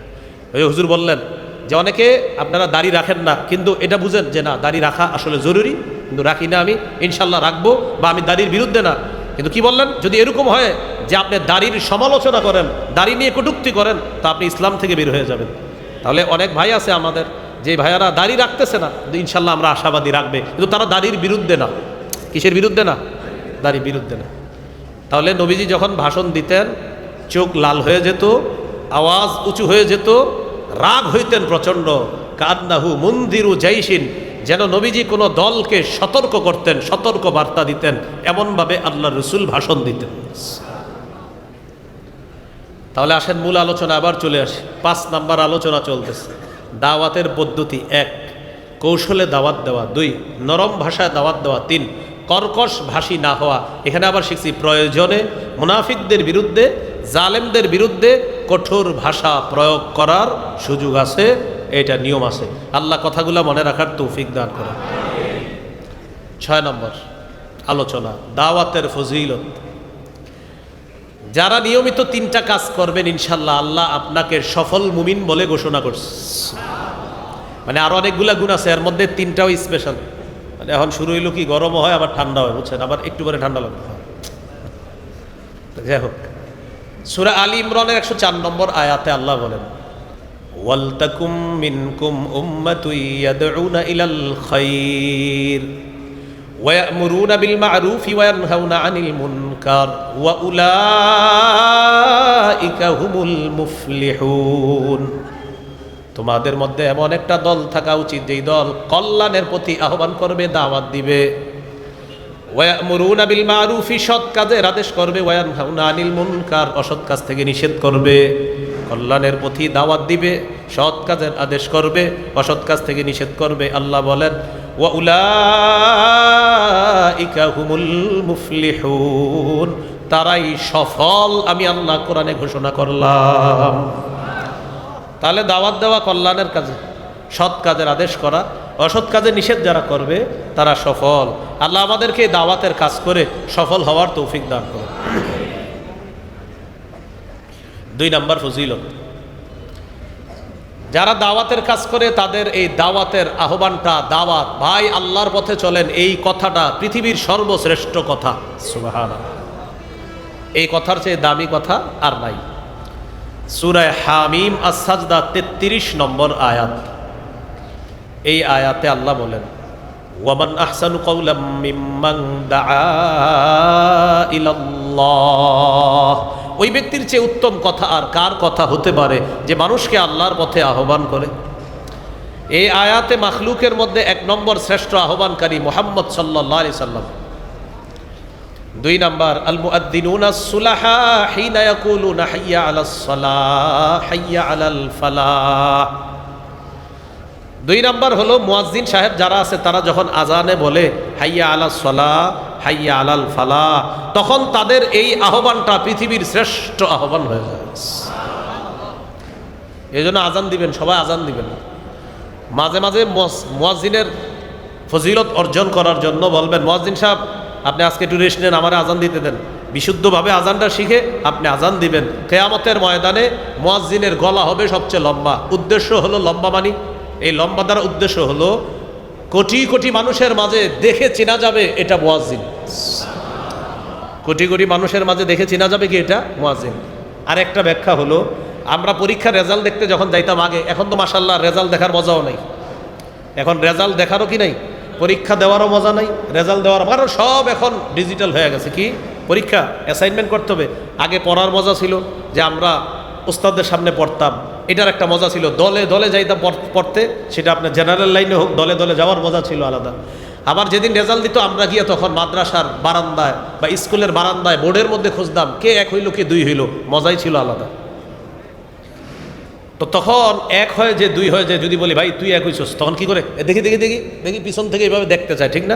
ওই হুজুর বললেন যে অনেকে আপনারা দাড়ি রাখেন না, কিন্তু এটা বুঝেন যে না, দাড়ি রাখা আসলে জরুরি, কিন্তু রাখি না, আমি ইনশাল্লাহ রাখবো, বা আমি দাড়ির বিরুদ্ধে না। কিন্তু কি বললেন, যদি এরকম হয় যে আপনি দাড়ির সমালোচনা করেন, দাড়ি নিয়ে কটূক্তি করেন, তা আপনি ইসলাম থেকে বের হয়ে যাবেন। তাহলে অনেক ভাই আছে আমাদের, যে ভাইয়ারা দাড়ি রাখতেছে না, কিন্তু ইনশাল্লাহ আমরা আশাবাদী রাখবে, কিন্তু তারা দাড়ির বিরুদ্ধে না। কিসের বিরুদ্ধে না? দাড়ির বিরুদ্ধে না। তাহলে নবীজি যখন ভাষণ দিতেন, চোখ লাল হয়ে যেত, আওয়াজ উঁচু হয়ে যেত, রাগ হইতেন প্রচণ্ড। কান্নাহু মুনদিরু জাইশিন, যেন নবীজি কোনো দলকে সতর্ক করতেন, সতর্ক বার্তা দিতেন, এমনভাবে আল্লাহ রসুল ভাষণ দিতেন। তাহলে আসেন মূল আলোচনা আবার চলে আসে। 5 নাম্বার আলোচনা চলতেছে। দাওয়াতের পদ্ধতি 1, কৌশলে দাওয়াত দেওয়া। 2, নরম ভাষায় দাওয়াত দেওয়া। 3, কর্কশ ভাষী না হওয়া। এখানে আবার শিখছি, প্রয়োজনে মুনাফিকদের বিরুদ্ধে, জালেমদের বিরুদ্ধে কঠোর ভাষা প্রয়োগ করার সুযোগ আছে, এটা নিয়ম আছে। আল্লাহ কথাগুলো মনে রাখার তৌফিক দান করে। 6 নম্বর আলোচনা, দাওয়াতের ফজিলত। যারা নিয়মিত 3টা কাজ করবেন, ইনশাল্লাহ আল্লাহ আপনাকে সফল মুমিন বলে ঘোষণা করছে। মানে আরো অনেকগুলা গুণ আছে, এর মধ্যে 3টাও স্পেশাল। মানে এখন শুরু হইলো কি, গরমও হয় আবার ঠান্ডা হয়, বুঝছেন, আবার একটু পরে ঠান্ডা লাগবে। যাই হোক, সূরা আলী ইমরানের 104 নম্বর আয়াতে আল্লাহ বলেন, ওয়ালতাকুম মিনকুম উম্মাতুন ইয়াদউনা ইলাল খায়র ওয়া ইয়ামুরুনা বিল মা'রুফি ওয়া ইয়ানহাউনা আনিল মুনকার ওয়া উলাইকা হুমুল মুফলিহুন। তোমাদের মধ্যে এমন একটা দল থাকা উচিত, যেই দল কল্যাণের প্রতি আহ্বান করবে, দাওয়াত দিবে। ওয়া ইয়ামুরুনা বিল মা'রুফি, সৎ কাজের আদেশ করবে। ওয়া ইয়ানহাউনা আনিল মুনকার, অসৎ কাজ থেকে নিষেধ করবে। কল্যাণের প্রতি দাওয়াত দিবে, সৎ কাজের আদেশ করবে, অসৎ কাজ থেকে নিষেধ করবে। আল্লাহ বলেন, ওয়া উলাইকা হুমুল মুফলিহুন, তারাই সফল, আমি আল্লাহ কোরআনে ঘোষণা করলাম। তাহলে দাওয়াত দেওয়া কল্যাণের কাজে, সৎ কাজের আদেশ করা, অসৎ কাজে নিষেধ যারা করবে তারা সফল। আল্লাহ আমাদেরকে দাওয়াতের কাজ করে সফল হওয়ার তৌফিক দান করে। 2 নাম্বার ফজিলত, যারা দাওয়াতের কাজ করে তাদের এই দাওয়াতের আহ্বানটা, দাওয়াত, ভাই আল্লাহর পথে চলেন, এই কথাটা পৃথিবীর সর্বশ্রেষ্ঠ কথা। সুবহানাল্লাহ, এই কথার চেয়ে দামি কথা আর নাই। সূরা হামিম আস-সাজদা 33 নম্বর আয়াত। এই আয়াতে আল্লাহ বলেন, ওয়ামান আহসানু কাওলাম মিম্মান দাআ ইলাল্লাহ, ওই ব্যক্তির চেয়ে উত্তম কথা আর কার কথা হতে পারে যে মানুষকে আল্লাহর পথে আহ্বান করে। এই আয়াতে মাখলুকের মধ্যে 1 নম্বর শ্রেষ্ঠ আহ্বানকারী মুহাম্মদ সাল্লাল্লাহু আলাইহি সাল্লাম। দুই নাম্বার, আল মুআদ্দিনুনা সুলাহা হিনা ইয়াকুলুনা হাইয়া আলাস সালাহ হাইয়া আলাল ফালাহ। দুই নাম্বার হলো মুয়াজ্জিন সাহেব যারা আছে তারা যখন আজানে বলে হাইয়া আলাস সালাহ হাইয়া আলাল ফালাহ, তখন তাদের এই আহ্বানটা পৃথিবীর শ্রেষ্ঠ আহ্বান হয়ে যায়। এই জন্য আজান দিবেন, সবাই আজান দিবেন। মাঝে মাঝে মুয়াজ্জিনের ফজিলত অর্জন করার জন্য বলবেন, মুয়াজ্জিন সাহেব আপনি আজকে একটু রেস্ট নেন, আমার আজান দিতে দেন। বিশুদ্ধভাবে আজানটা শিখে আপনি আজান দিবেন। কিয়ামতের ময়দানে মুয়াজ্জিনের গলা হবে সবচেয়ে লম্বা। উদ্দেশ্য হলো লম্বা, মানি এই লম্বা দ্বারা উদ্দেশ্য হলো কোটি কোটি মানুষের মাঝে দেখে চেনা যাবে এটা মুয়াজ্জিন। কোটি কোটি মানুষের মাঝে দেখে চেনা যাবে কি এটা মুয়াজ্জিন। আর একটা ব্যাখ্যা হলো, আমরা পরীক্ষার রেজাল্ট দেখতে যখন যাইতাম আগে, এখন তো মাশাআল্লাহ রেজাল্ট দেখার মজাও নাই। এখন রেজাল্ট দেখারও কি নাই, পরীক্ষা দেওয়ারও মজা নাই, রেজাল্ট দেওয়ার, কারণ সব এখন ডিজিটাল হয়ে গেছে। কি পরীক্ষা অ্যাসাইনমেন্ট করতে হবে। আগে পড়ার মজা ছিল যে আমরা ওস্তাদের সামনে পড়তাম, এটার একটা মজা ছিল। দলে দলে যাইতাম পড়তে, সেটা আপনার জেনারেল লাইনে হোক, দলে দলে যাওয়ার মজা ছিল আলাদা। আবার যেদিন রেজাল্ট দিত আমরা গিয়ে তখন মাদ্রাসার বারান্দায় বা স্কুলের বারান্দায় বোর্ডের মধ্যে খুঁজতাম কে এক হইল কে দুই হইল, মজাই ছিল আলাদা। তো তখন এক হয় যে দুই হয় যে, যদি বলি ভাই তুই এক হইছস, তখন কি করে দেখি দেখি দেখি দেখি পিছন থেকে এইভাবে দেখতে চায়, ঠিক না?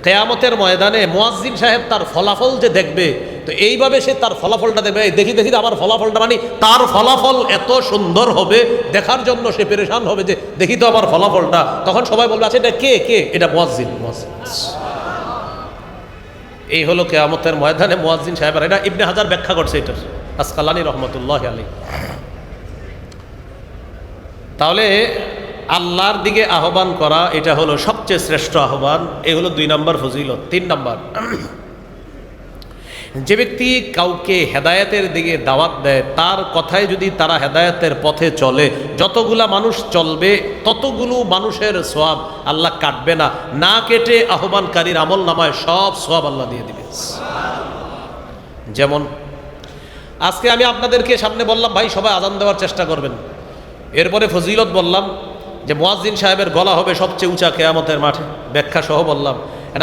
কিয়ামতের ময়দানে মুয়াজ্জিন সাহেব তার ফলাফল যে দেখবে, তো এইভাবে সে তার ফলাফলটা দেখবে, দেখি দেখি আমার ফলাফলটা, মানে তার ফলাফল এত সুন্দর হবে দেখার জন্য সে পেরেশান হবে যে দেখি তো আমার ফলাফলটা। তখন সবাই বলবে আচ্ছা এটা কে কে, এটা মুয়াজ্জিন। এই হলো কিয়ামতের ময়দানে মুয়াজ্জিন সাহেব। এটা ইবনে হাজার ব্যাখ্যা করছে এটার, আসকালানী রহমতুল্লাহ আলাইহি। তাহলে আল্লাহর দিকে আহ্বান করা এটা হলো সবচেয়ে শ্রেষ্ঠ আহ্বান। এই হলো দুই নম্বর ফজিলত। তিন নম্বর, যে ব্যক্তি কাউকে হেদায়েতের দিকে দাওয়াত দেয়, তার কথায় যদি তারা হেদায়েতের পথে চলে, যতগুলা মানুষ চলবে ততগুলো মানুষের সওয়াব আল্লাহ কাটবে না, না কেটে আহ্বানকারীর আমল নামায় সব সওয়াব আল্লাহ দিয়ে দিবে। যেমন আজকে আমি আপনাদেরকে সামনে বললাম ভাই সবাই আজান দেওয়ার চেষ্টা করবেন, এরপরে ফজিলত বললাম যে মুয়াজ্জিন সাহেবের গলা হবে সবচেয়ে উঁচা কিয়ামতের মাঠে, ব্যাখ্যা সহ বললাম।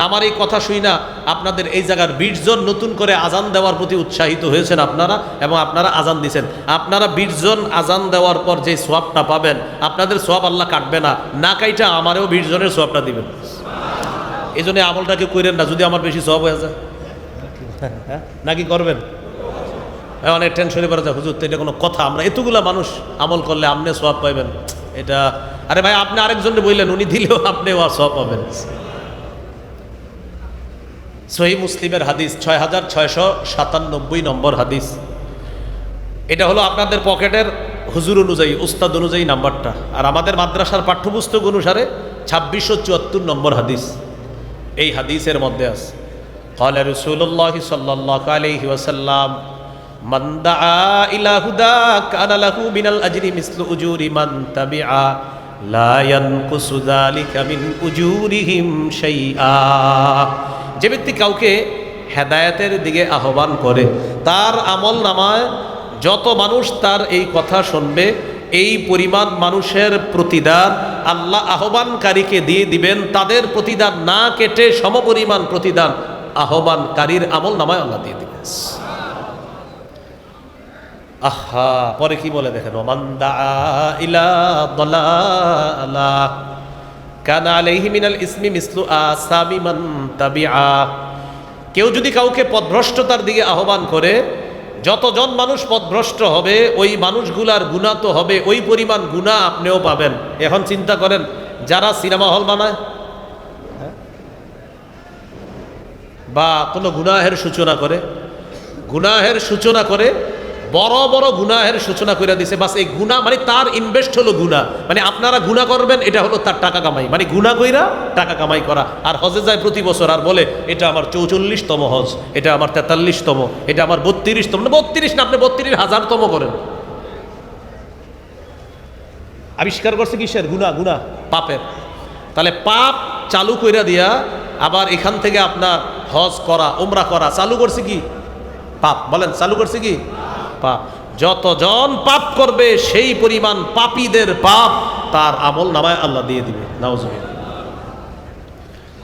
আমার এই কথা শুই না আপনাদের এই জায়গার 20 জন নতুন করে আজান দেওয়ার প্রতি উৎসাহিত হয়েছেন আপনারা, এবং আপনারা আজান দিয়েছেন। আপনারা 20 জন আজান দেওয়ার পর যে সোয়াবটা পাবেন, আপনাদের সোয়াব আল্লাহ কাটবে না, না কাইটা আমারও 20 জনের সোয়াবটা দিবেন। এই জন্য আমলটাকে করেন না যদি আমার বেশি সোয়াব হয়ে যায়, নাকি করবেন? অনেক টেনশনে পড়ে যায়, হুজুর তো এটা কোনো কথা, আমরা এতগুলা মানুষ আমল করলে আপনি সোয়াব পাইবেন এটা? আরে ভাই আপনি আরেকজনকে বললেন, উনি দিলেও আপনিও সোয়াব পাবেন। সহিহ মুসলিমের হাদিস 6697 নম্বর হাদিস। এটা হলো আপনাদের পকেটের হুজুর অনুযায়ী, উস্তাদ অনুযায়ী নাম্বারটা, আর আমাদের মাদ্রাসার পাঠ্যপুস্তক অনুসারে 2674 নম্বর হাদিস। এই হাদিসের মধ্যে আছে ক্বালা রাসূলুল্লাহ সাল্লাল্লাহু আলাইহি ওয়াসাল্লাম মান দাআ ইলা হুদা কানা লাহু মিনাল আজরি মিসলু উজুরি মান তাবিআ লা ইয়ানকুসু যালিকা মিন উজুরিহিম শাইআ। যে ব্যক্তি কাউকে হেদায়েতের দিকে আহ্বান করে, তার আমল নামায় যত মানুষ তার এই কথা শুনবে, এই পরিমাণ মানুষের প্রতিদান আল্লাহ আহ্বানকারীকে দিয়ে দিবেন। তাদের প্রতিদান না কেটে সমপরিমাণ প্রতিদান আহ্বানকারীর আমল নামায় আল্লাহ দিয়ে দিবেন। আহা, পরে কি বলে দেখেন, ওমান দাআ ইলা দালালাহ কানা আলাইহি মিনাল ইসমি মিসলু আসামি মান তাবিআ। কেউ যদি কাউকে পথভ্রষ্টতার দিকে আহ্বান করে, যতজন মানুষ পথভ্রষ্ট হবে ওই মানুষগুলার গুনাহ তো হবে, ওই পরিমাণ গুনাহ আপনিও পাবেন। এখন চিন্তা করেন, যারা সিনেমা হল বানায় বা কোনো গুনাহের সূচনা করে বড় বড় গুনাহের সূচনা করে দিছে, বাস এই গুনাহ মানে তার ইনভেস্ট হলো গুনাহ, মানে আপনারা গুনাহ করবেন, এটা হলো তার টাকা কামাই, মানে গুনাহ কইরা টাকা কামাই করা। আর হজে যায় প্রতি বছর আর বলে এটা আমার 44তম হজ, এটা আমার 43তম, এটা আমার 32তম, না 32 না, আপনি 32,000তম করেন। আবিষ্কার করছে কিসের? গুনাহ পাপের। তাহলে পাপ চালু কইরা দিয়া আবার এখান থেকে আপনার হজ করা, উমরা করা চালু করছে কি? পাপ। বলেন চালু করছে কি? পাপ। যতজন পাপ করবে সেই পরিমাণ পাপীদের পাপ তার আমল নামায় আল্লাহ দিয়ে দিবে। নাউজুবিল্লাহ।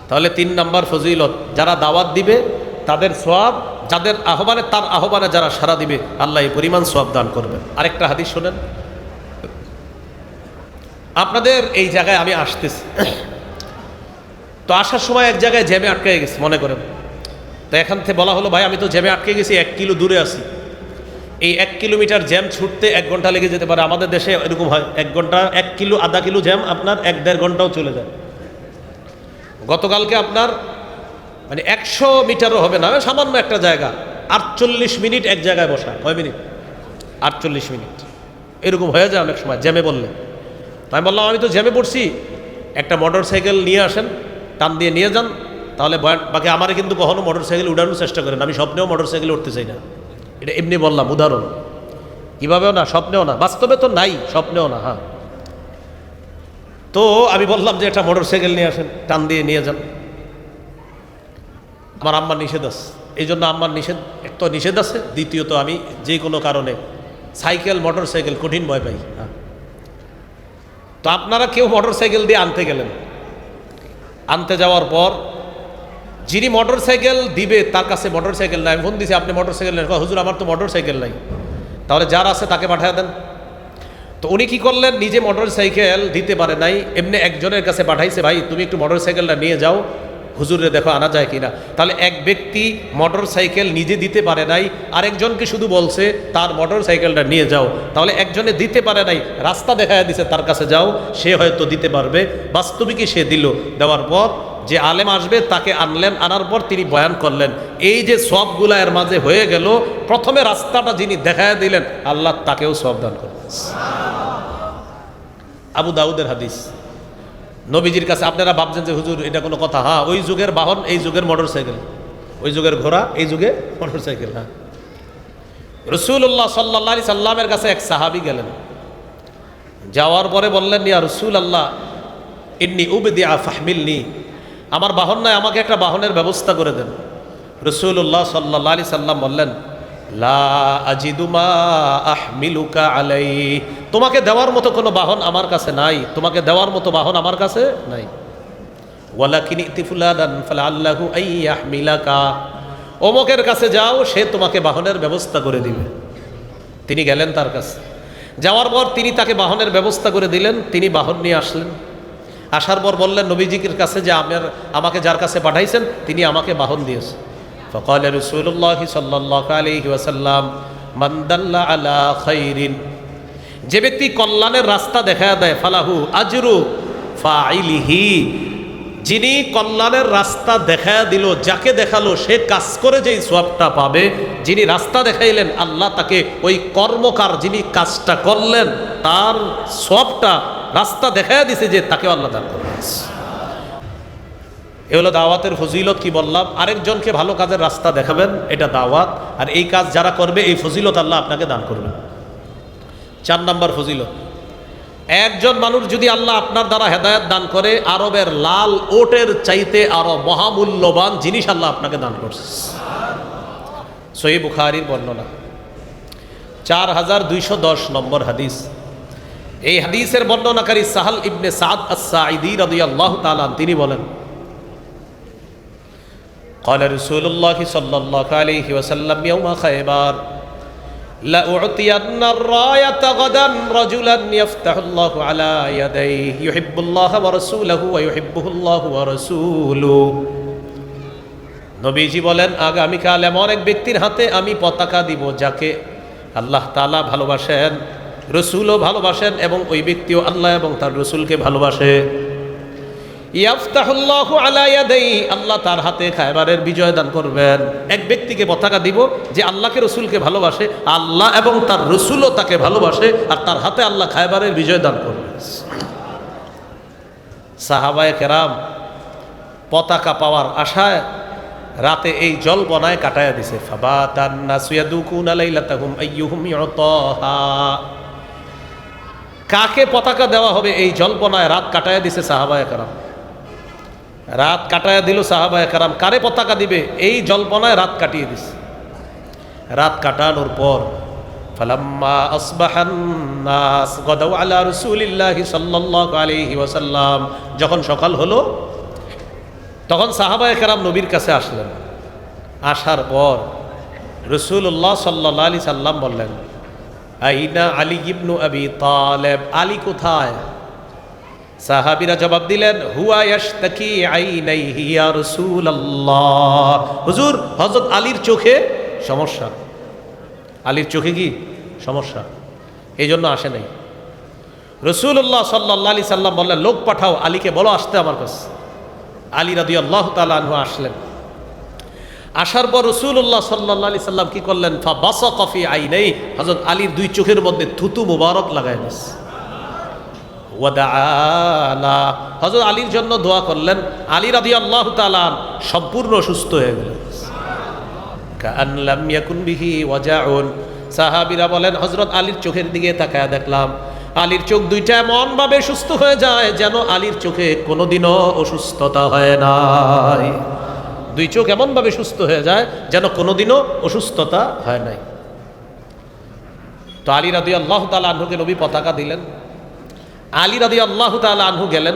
তাহলে 3 নম্বর ফজিলত, যারা দাওয়াত দিবে তাদের সওয়াব, যাদের আহ্বানে তার আহ্বানে যারা সাড়া দিবে আল্লাহ এই পরিমাণ সওয়াব দান করবেন। আরেকটা হাদিস শোনেন, আপনাদের এই জায়গায় আমি আসতেছি, তো আসার সময় এক জায়গায় জ্যামে আটকে গেছি মনে করেন, তো এখান থেকে বলা হলো ভাই আমি তো জ্যামে আটকে গেছি, 1 কিলো দূরে আছি, এই 1 কিলোমিটার জ্যাম ছুটতে 1 ঘন্টা লেগে যেতে পারে। আমাদের দেশে এরকম হয়, 1 ঘন্টা 1 কিলো আধা কিলো জ্যাম আপনার 1-1.5 ঘন্টাও চলে যায়। গতকালকে আপনার মানে 100 মিটারও হবে না, সামান্য একটা জায়গা 48 মিনিট এক জায়গায় বসা। কয় মিনিট? 48 মিনিট এরকম হয়ে যায় অনেক সময় জ্যামে বললে। তাই বললাম আমি তো জ্যামে পড়ছি, একটা মোটর সাইকেল নিয়ে আসেন, টান দিয়ে নিয়ে যান, তাহলে বাকি আমারে কিন্তু কখনো মোটর সাইকেল উঠানোর চেষ্টা করেন, আমি স্বপ্নেও মোটর সাইকেল উঠতে চাই না। এটা এমনি বললাম উদাহরণ, কীভাবেও না, স্বপ্নেও না, বাস্তবে তো নাই, স্বপ্নেও না। হ্যাঁ, তো আমি বললাম যে একটা মোটর সাইকেল নিয়ে আসেন, টান দিয়ে নিয়ে যান। আমার আম্মার নিষেধ আছে, এই জন্য আম্মার নিষেধ, এক তো নিষেধ আছে, দ্বিতীয়ত আমি যে কোনো কারণে সাইকেল মোটর সাইকেল কঠিন ভয় পাই। হ্যাঁ, তো আপনারা কেউ মোটর সাইকেল দিয়ে আনতে গেলেন, আনতে যাওয়ার পর যিনি মোটর সাইকেল দিবে তার কাছে মোটর সাইকেল নাই, আমি ফোন দিছি আপনি মোটর সাইকেল নেন, হুজুর আমার তো মোটর সাইকেল নাই, তাহলে যার আছে তাকে পাঠিয়ে দেন। তো উনি কি করলেন, নিজে মোটর সাইকেল দিতে পারে নাই, এমনি একজনের কাছে পাঠাইছে, ভাই তুমি একটু মোটর সাইকেলটা নিয়ে যাও, হুজুরে দেখো আনা যায় কিনা। তাহলে এক ব্যক্তি মোটর সাইকেল নিজে দিতে পারে নাই, আরেকজনকে শুধু বলছে তার মোটর সাইকেলটা নিয়ে যাও। তাহলে একজনে দিতে পারে নাই, রাস্তা দেখায় দিছে তার কাছে যাও, সে হয়তো দিতে পারবে, বাস্তবিকই সে দিল। দেওয়ার পর যে আলেম আসবে তাকে আনলেন, আনার পর তিনি বয়ান করলেন। এই যে সবগুলা এর মাঝে হয়ে গেল, প্রথমে রাস্তাটা যিনি দেখায় দিলেন আল্লাহ তাকেও সব দান করলেন। আবু দাউদের হাদিস। নবীজির কাছে আপনারা ভাবছেন যে হুজুর এটা কোনো কথা? হ্যাঁ, ওই যুগের বাহন এই যুগের মোটর সাইকেল, ওই যুগের ঘোড়া এই যুগে মোটর সাইকেল। হ্যাঁ, রাসূলুল্লাহ সাল্লাল্লাহু আলাইহি সাল্লামের কাছে এক সাহাবী গেলেন, যাওয়ার পরে বললেন ইয়া রাসূলুল্লাহ ইন্নী উবদিআ ফাহমিলনি, আমার বাহন নাই, আমাকে একটা বাহনের ব্যবস্থা করে দেন। রাসূলুল্লাহ সাল্লাল্লাহু আলাইহি সাল্লাম বললেন লা আজিদু মা আহমিলুকা আলাইহি, তোমাকে দেওয়ার মতো কোনো বাহন আমার কাছে নাই, তোমাকে দেওয়ার মতো বাহন আমার কাছে নাই। ওয়ালাকিন ইতি ফুলাদান ফালাল্লাহু আইয়াহমিলাকা, অমুকের কাছে যাও, সে তোমাকে বাহনের ব্যবস্থা করে দিবে। তিনি গেলেন তার কাছে, যাওয়ার পর তিনি তাকে বাহনের ব্যবস্থা করে দিলেন, তিনি বাহন নিয়ে আসলেন। আসার পর বললেন নবীজির কাছে যে আমাকে যার কাছে পাঠাইছেন তিনি আমাকে বাহন দিয়েছেন। فقال رسول الله صلى الله عليه وسلم من دل على خير, যে ব্যক্তি কল্যাণের রাস্তা দেখায় দেয়, ফালাহু আজরু ফাইলিহি, যিনি কল্যাণের রাস্তা দেখায় দিল, যাকে দেখালো সে কাজ করে যেই সওয়াবটা পাবে, যিনি রাস্তা দেখাইলেন আল্লাহ তাকে ওই কর্মকার যিনি কাজটা করলেন তার সওয়াবটা, রাস্তা দেখায় দিছে যে তাকে আল্লাহ দান করবেন। এ হলো দাওয়াতের ফজিলত। কি বললাম? আরেকজনকে ভালো কাজের রাস্তা দেখাবেন, এটা দাওয়াত। আর এই কাজ যারা করবে এই ফজিলত আল্লাহ আপনাকে দান করবেন। 4 নম্বর ফজিলত, একজন মানুষ যদি আল্লাহ আপনার দ্বারা হেদায়েত দান করে, আরবের লাল ওটের চাইতে আরো মহামূল্যবান জিনিস আল্লাহ আপনাকে দান করছে। সহিহ বুখারীর বর্ণনা, 4210 নম্বর হাদিস। এই হাদিসের বর্ণনাকারী সাহাল ইবনে সাদ আস-সাঈদী রাদিয়াল্লাহু তাআলা তিনি বলেন قال رسول الله صلى الله عليه وسلم يوم خيبر لأعطين الراية غدا رجلا يفتح الله على يديه يحب الله ورسوله ويحبه الله ورسوله। নবীজি বলেন আগামীকাল এমন এক ব্যক্তির হাতে আমি পতাকা দিব যাকে আল্লাহ তাআলা ভালোবাসেন, রসুলও ভালোবাসেন এবং ওই ব্যক্তিও আল্লাহ এবং তার রসুলকে ভালোবাসে। ইয়াফতাহুল্লাহু আলা ইয়াদাইহি, আল্লাহ তার হাতে খায়বারের বিজয় দান করবেন। এক ব্যক্তিকে পতাকা দিব যে আল্লাহকে রসুলকে ভালোবাসে, আল্লাহ এবং তার রসুলও তাকে ভালোবাসে, আর তার হাতে আল্লাহ খায়বারের বিজয় দান করবেন। সাহাবায়ে কেরাম পতাকা পাওয়ার আশায় রাতে এই জলবনায় কাটায়া দিছে। ফাবাতান নাসু ইয়াদুকুনা লাইলাতাহুম আইয়ুহুম ইউতাহা, কাকে পতাকা দেওয়া হবে এই জল্পনায় রাত কাটায়া দিছে সাহাবায়ে কেরাম। রাত কাটায়া দিল সাহাবায়ে কেরাম, কারে পতাকা দিবে এই জল্পনায় রাত কাটিয়ে দিছে। রাত কাটানোর পর ফালাম্মা আসবাহান নাস গাদাউ আলা রাসূলিল্লাহি সাল্লাল্লাহু আলাইহি ওয়াসাল্লাম, যখন সকাল হলো তখন সাহাবায়ে কেরাম নবীর কাছে আসলেন। আসার পর রাসূলুল্লাহ সাল্লাল্লাহু আলাইহি সাল্লাম বললেন, আইনা আলী ইবনু আবি তালেব, আলী কোথায়? সাহাবীরা জবাব দিলেন, হুয়া ইয়াশতাকি আইনাইহি ইয়া রাসূলুল্লাহ। হুজুর, হযরত আলীর চোখে সমস্যা। আলীর চোখে কি সমস্যা, এই জন্য আসে নাই। রাসূলুল্লাহ সাল্লাল্লাহু আলাইহি সাল্লাম বললেন, লোক পাঠাও, আলীকে বলো আসতে আমার কাছে। আলী রাদিয়াল্লাহু তাআলা আনহু আসলেন। আসার পর রাসূলুল্লাহ সাল্লাল্লাহু আলাইহি সাল্লাম কি করলেন? ফাবাসাকা ফি আইনাই, হযরত আলীর দুই চোখের মধ্যে থুতু মুবারক লাগায় দিলেন। ওয়াদাআলা, হযরত আলীর জন্য দোয়া করলেন। আলী রাদিয়াল্লাহু তাআলা সম্পূর্ণ সুস্থ হয়ে গেলেন। কাআন লাম ইয়াকুন বিহি ওয়াজাউন। সাহাবীরা বলেন, হযরত আলীর চোখের দিকে তাকায়া দেখলাম আলীর চোখ দুইটা এমন ভাবে সুস্থ হয়ে যায় যেন আলীর চোখে কোনোদিনও অসুস্থতা হয় নাই। দুই চোখ এমন ভাবে সুস্থ হয়ে যায় যেন কোনোদিনও অসুস্থতা হয় নাই। তো আলী রাদিয়াল্লাহু তাআলা আনহুকে নবী পতাকা দিলেন। আলী রাদিয়াল্লাহু তাআলা আনহু গেলেন,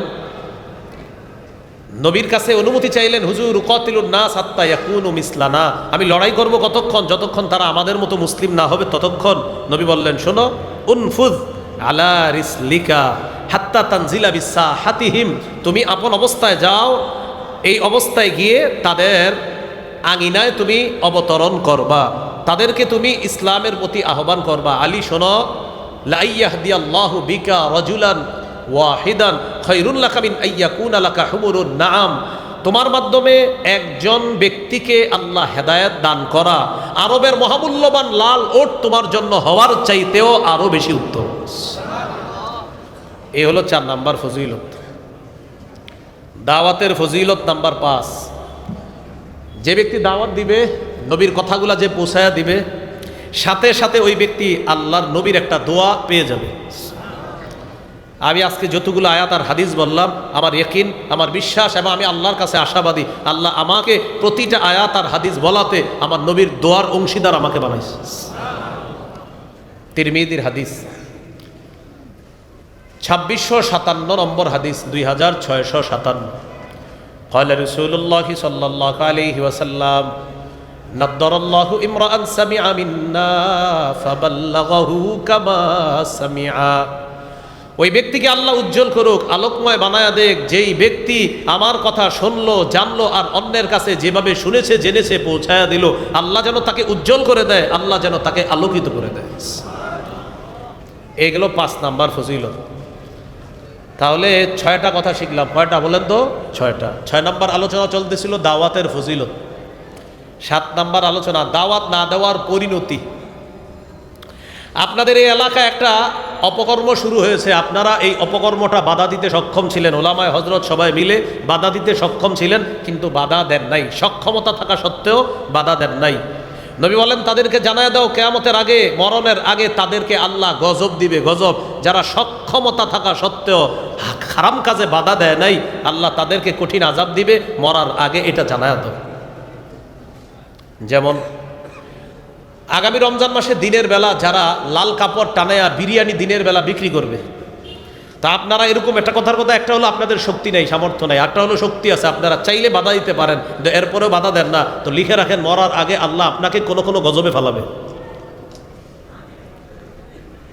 নবীর কাছে অনুমতি চাইলেন, হুজুর উকাতিলুন নাস হাত্তা ইয়াকুনু মিসলানা, আমি লড়াই করব কতক্ষণ? যতক্ষণ তারা আমাদের মতো মুসলিম না হবে ততক্ষণ। নবী বললেন, শোনো, উনফুজ আলা রিসলিকা হাত্তা তানজিলা বিসাহাতিহিম, তুমি আপন অবস্থায় যাও, এই অবস্থায় গিয়ে তাদের আঙিনায় তুমি অবতরণ করবা, তাদেরকে তুমি ইসলামের প্রতি আহ্বান করবা। আলী শোনো, লা ইয়াহদিয়াল্লাহু বিকা রাজুলান ওয়াহিদান খায়রুল লাকা মিন আইয়াকুনা লাকা হুমুরুন নাআম, তোমার মাধ্যমে একজন ব্যক্তিকে আল্লাহ হেদায়েত দান করা আরবের মহামূল্যবান লাল ওট তোমার জন্য হওয়ার চাইতেও আরো বেশি উত্তম। এই হলো 4 নাম্বার ফজিলত। দাওয়াতের ফজিলত নাম্বার 5, যে ব্যক্তি দাওয়াত দিবে, নবীর কথাগুলা যে পৌঁছায়া দিবে, সাথে সাথে ওই ব্যক্তি আল্লাহর নবীর একটা দোয়া পেয়ে যাবে। আমি আজকে যতগুলো আয়াত আর হাদিস বললাম, আমার ইয়াকিন, আমার বিশ্বাস এবং আমি আল্লাহর কাছে আশাবাদী, আল্লাহ আমাকে প্রতিটা আয়াত আর হাদিস বলাতে আমার নবীর দোয়ার অংশীদার আমাকে বানাইছে। তিরমিজির হাদিস 2657 নম্বর হাদিস, 2657। قال رسول الله صلى الله عليه وسلم نضر الله امرأ سمع منا فبلغه كما سمع, ওই ব্যক্তিকে আল্লাহ উজ্জ্বল করুক, আলোকময় বানায়া দেখ, যেই ব্যক্তি আমার কথা শুনলো, জানলো আর অন্যের কাছে যেভাবে শুনেছে জেনেছে পৌঁছায়া দিল, আল্লাহ যেন তাকে উজ্জ্বল করে দেয়, আল্লাহ যেন তাকে আলোকিত করে দেয়। এগুলো 5 নাম্বার ফজিলত। তাহলে 6টা কথা শিখলাম। কয়টা বলেন তো? 6টা। 6 নাম্বার আলোচনা চলতেছিল দাওয়াতের ফজিলত। 7 নাম্বার আলোচনা দাওয়াত না দেওয়ার পরিণতি। আপনাদের এই এলাকায় একটা অপকর্ম শুরু হয়েছে, আপনারা এই অপকর্মটা বাধা দিতে সক্ষম ছিলেন, ওলামায়ে হযরত সবাই মিলে বাধা দিতে সক্ষম ছিলেন, কিন্তু বাধা দেন নাই, সক্ষমতা থাকা সত্ত্বেও বাধা দেন নাই। নবী বলেন, তাদেরকে জানায় দাও কিয়ামতের আগে, মরণের আগে তাদেরকে আল্লাহ গজব দিবে, গজব। যারা সক্ষমতা থাকা সত্ত্বেও হারাম কাজে বাধা দেয় নাই, আল্লাহ তাদেরকে কঠিন আযাব দিবে মরার আগে, এটা জানায় দাও। যেমন আগামী রমজান মাসে দিনের বেলা যারা লাল কাপড় টানায়া বিরিয়ানি দিনের বেলা বিক্রি করবে, তা আপনারা এরকম একটা কথার কথা, একটা হলো আপনাদের শক্তি নেই, সামর্থ্য নেই, একটা হলো শক্তি আছে, আপনারা চাইলে বাধা দিতে পারেন, কিন্তু এরপরেও বাধা দেন না, তো লিখে রাখেন মরার আগে আল্লাহ আপনাকে কোনো কোনো গজবে ফেলাবে।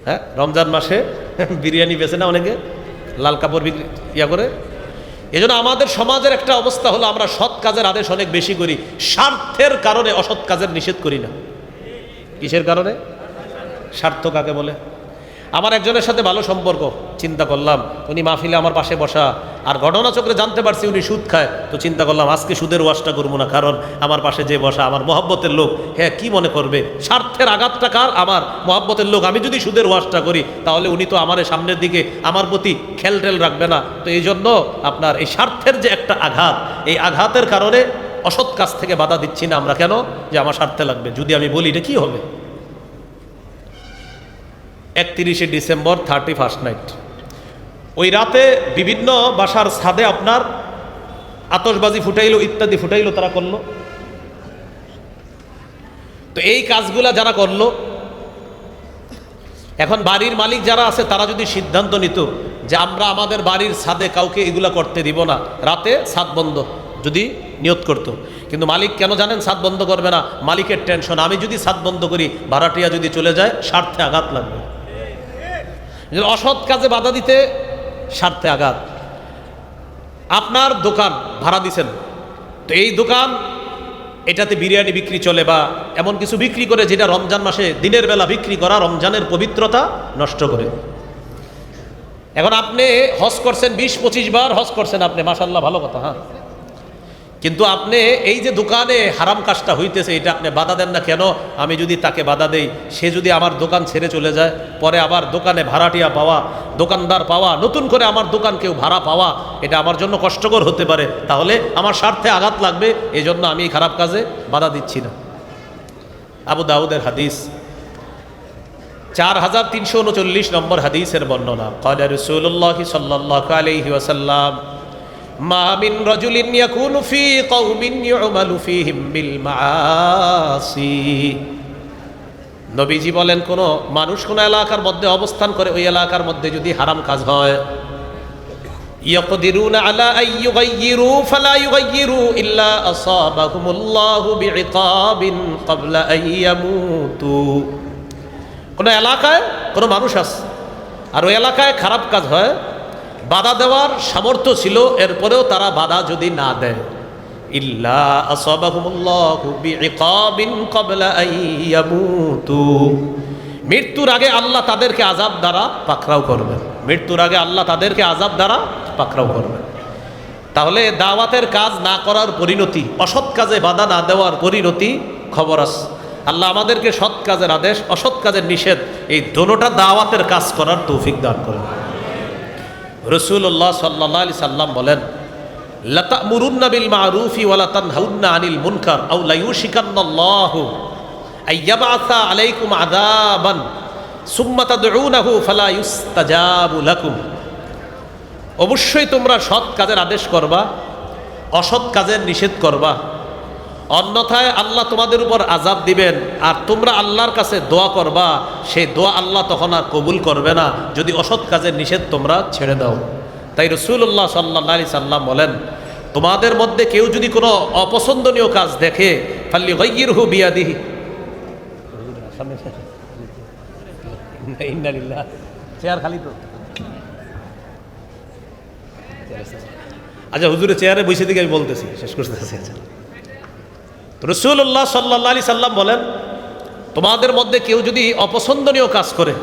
হ্যাঁ, রমজান মাসে বিরিয়ানি বেছে না অনেকে, লাল কাপড় বিক্রি করে। এই জন্য আমাদের সমাজের একটা অবস্থা হলো, আমরা সৎ কাজের আদেশ অনেক বেশি করি, স্বার্থের কারণে অসৎ কাজের নিষেধ করি না। কিসের কারণে? স্বার্থ কাকে বলে? আমার একজনের সাথে ভালো সম্পর্ক, চিন্তা করলাম উনি মাহফিলে আমার পাশে বসা, আর ঘটনাচক্রে জানতে পারছি উনি সুদ খায়, তো চিন্তা করলাম আজকে সুদের ওয়াজটা করবো না, কারণ আমার পাশে যে বসা আমার মহব্বতের লোক, হ্যাঁ কি মনে করবে? স্বার্থের আঘাতটা কার? আমার মহব্বতের লোক। আমি যদি সুদের ওয়াজটা করি তাহলে উনি তো আমার সামনের দিকে আমার প্রতি খেল টেল রাখবে না। তো এই জন্য আপনার এই স্বার্থের যে একটা আঘাত, এই আঘাতের কারণে অসৎ কাজ থেকে বাধা দিচ্ছি না আমরা। কেন? যে আমার স্বার্থে লাগবে, যদি আমি বলি এটা কি হবে? 31শে ডিসেম্বর 31st নাইট, ওই রাতে বিভিন্ন বাসার ছাদে আপনার আতশবাজি ফুটাইলো, ইত্যাদি ফুটাইলো, তারা করলো। তো এই কাজগুলা যারা করলো, এখন বাড়ির মালিক যারা আছে তারা যদি সিদ্ধান্ত নিত যে আমরা আমাদের বাড়ির ছাদে কাউকে এগুলা করতে দিব না, রাতে ছাদ বন্ধ, যদি নিয়ত করতো। কিন্তু মালিক কেন জানেন ছাদ বন্ধ করবে না? মালিকের টেনশন, আমি যদি ছাদ বন্ধ করি ভাড়াটিয়া যদি চলে যায় স্বার্থে আঘাত লাগবে। অসৎ কাজে বাধা দিতে স্বার্থে আঘাত। আপনার দোকান ভাড়া দিছেন, তো এই দোকান এটাতে বিরিয়ানি বিক্রি চলে বা এমন কিছু বিক্রি করে যেটা রমজান মাসে দিনের বেলা বিক্রি করা রমজানের পবিত্রতা নষ্ট করে। এখন আপনি হজ করছেন 20-25 বার হজ করছেন আপনি, মাশাআল্লাহ ভালো কথা, হ্যাঁ, কিন্তু আপনি এই যে দোকানে হারাম কাজটা হইতেছে এটা আপনি বাধা দেন না কেন? আমি যদি তাকে বাধা দেই, সে যদি আমার দোকান ছেড়ে চলে যায়, পরে আবার দোকানে ভাড়াটিয়া পাওয়া, দোকানদার পাওয়া, নতুন করে আমার দোকান কেউ ভাড়া পাওয়া, এটা আমার জন্য কষ্টকর হতে পারে, তাহলে আমার স্বার্থে আঘাত লাগবে, এই জন্য আমি এই খারাপ কাজে বাধা দিচ্ছি না। আবু দাউদের হাদিস 4339 নম্বর হাদিসের বর্ণনা, ক্বালা রাসূলুল্লাহ সাল্লাল্লাহু আলাইহি ওয়াসাল্লাম, মা মিন রাজুলিন ইয়াকুনু ফি কওমিন ইউমালু ফীহিম বিল মাআসি। নবীজি বলেন, কোন মানুষ কোন এলাকার মধ্যে অবস্থান করে, ওই এলাকার মধ্যে যদি হারাম কাজ হয়, ইয়াকদিরুনা আলা আন ইউগাইয়িরু ফালা ইউগাইয়িরু ইল্লা আসাবাহুমুল্লাহু বিইকাবিন ক্বাবলা আন ইয়ামুতু। কোন এলাকায় কোন মানুষ আছে আর ওই এলাকায় খারাপ কাজ হয়, বাধা দেওয়ার সামর্থ্য ছিল, এরপরেও তারা বাধা যদি না দেয়, ইল্লা আসাবাহুমুল্লাহু বিইকাবিন ক্বাবলা আন ইয়ামুতু, মৃত্যুর আগে আল্লাহ তাদেরকে আযাব দ্বারা পাকড়াও করবেন। মৃত্যুর আগে আল্লাহ তাদেরকে আযাব দ্বারা পাকড়াও করবেন। তাহলে দাওয়াতের কাজ না করার পরিণতি, অসৎ কাজে বাধা না দেওয়ার পরিণতি খবর আছে। আল্লাহ আমাদেরকে সৎ কাজের আদেশ, অসৎ কাজের নিষেধ, এই দোনোটা দাওয়াতের কাজ করার তৌফিক দান করেন। রাসূলুল্লাহ সাল্লাল্লাহু আলাইহি সাল্লাম বলেন, লা তা'মুরুন্না বিল মা'রুফি ওয়া লা তানহাউন্না আনিল মুনকার আও লা ইউশিকান্নাল্লাহু আইয়াবআসা আলাইকুম আযাবান সুম্মা তাদউনাহু ফালা ইউস্তাজাবু লাকুম। অবশ্যই তোমরা সৎ কাজের আদেশ করবা, অসৎ কাজের নিষেধ করবা, অন্যথায় আল্লাহ তোমাদের উপর আযাব দিবেন। আর তোমরা আল্লাহর কাছে দোয়া করবা, সেই দোয়া আল্লাহ তখন আর কবুল করবে না যদি অসৎ কাজের নিষেধ তোমরা ছেড়ে দাও। তাই রাসূলুল্লাহ সাল্লাল্লাহু আলাইহি সাল্লাম বলেন, তোমাদের মধ্যে কেউ যদি কোনো অপছন্দনীয় কাজ দেখে, ফালইগাইয়িরহু বিয়াদিহি, ইন্না লিল্লাহ, চেয়ার খালি তো, আচ্ছা হুজুরের চেয়ারে বসে দিকে আমি বলতেছি, শেষ করতেছি। আচ্ছা, রাসূলুল্লাহ সাল্লাল্লাহু আলাইহি সাল্লাম বলেন, তোমাদের মধ্যে কেউ যদি অপছন্দনীয় কাজ করে,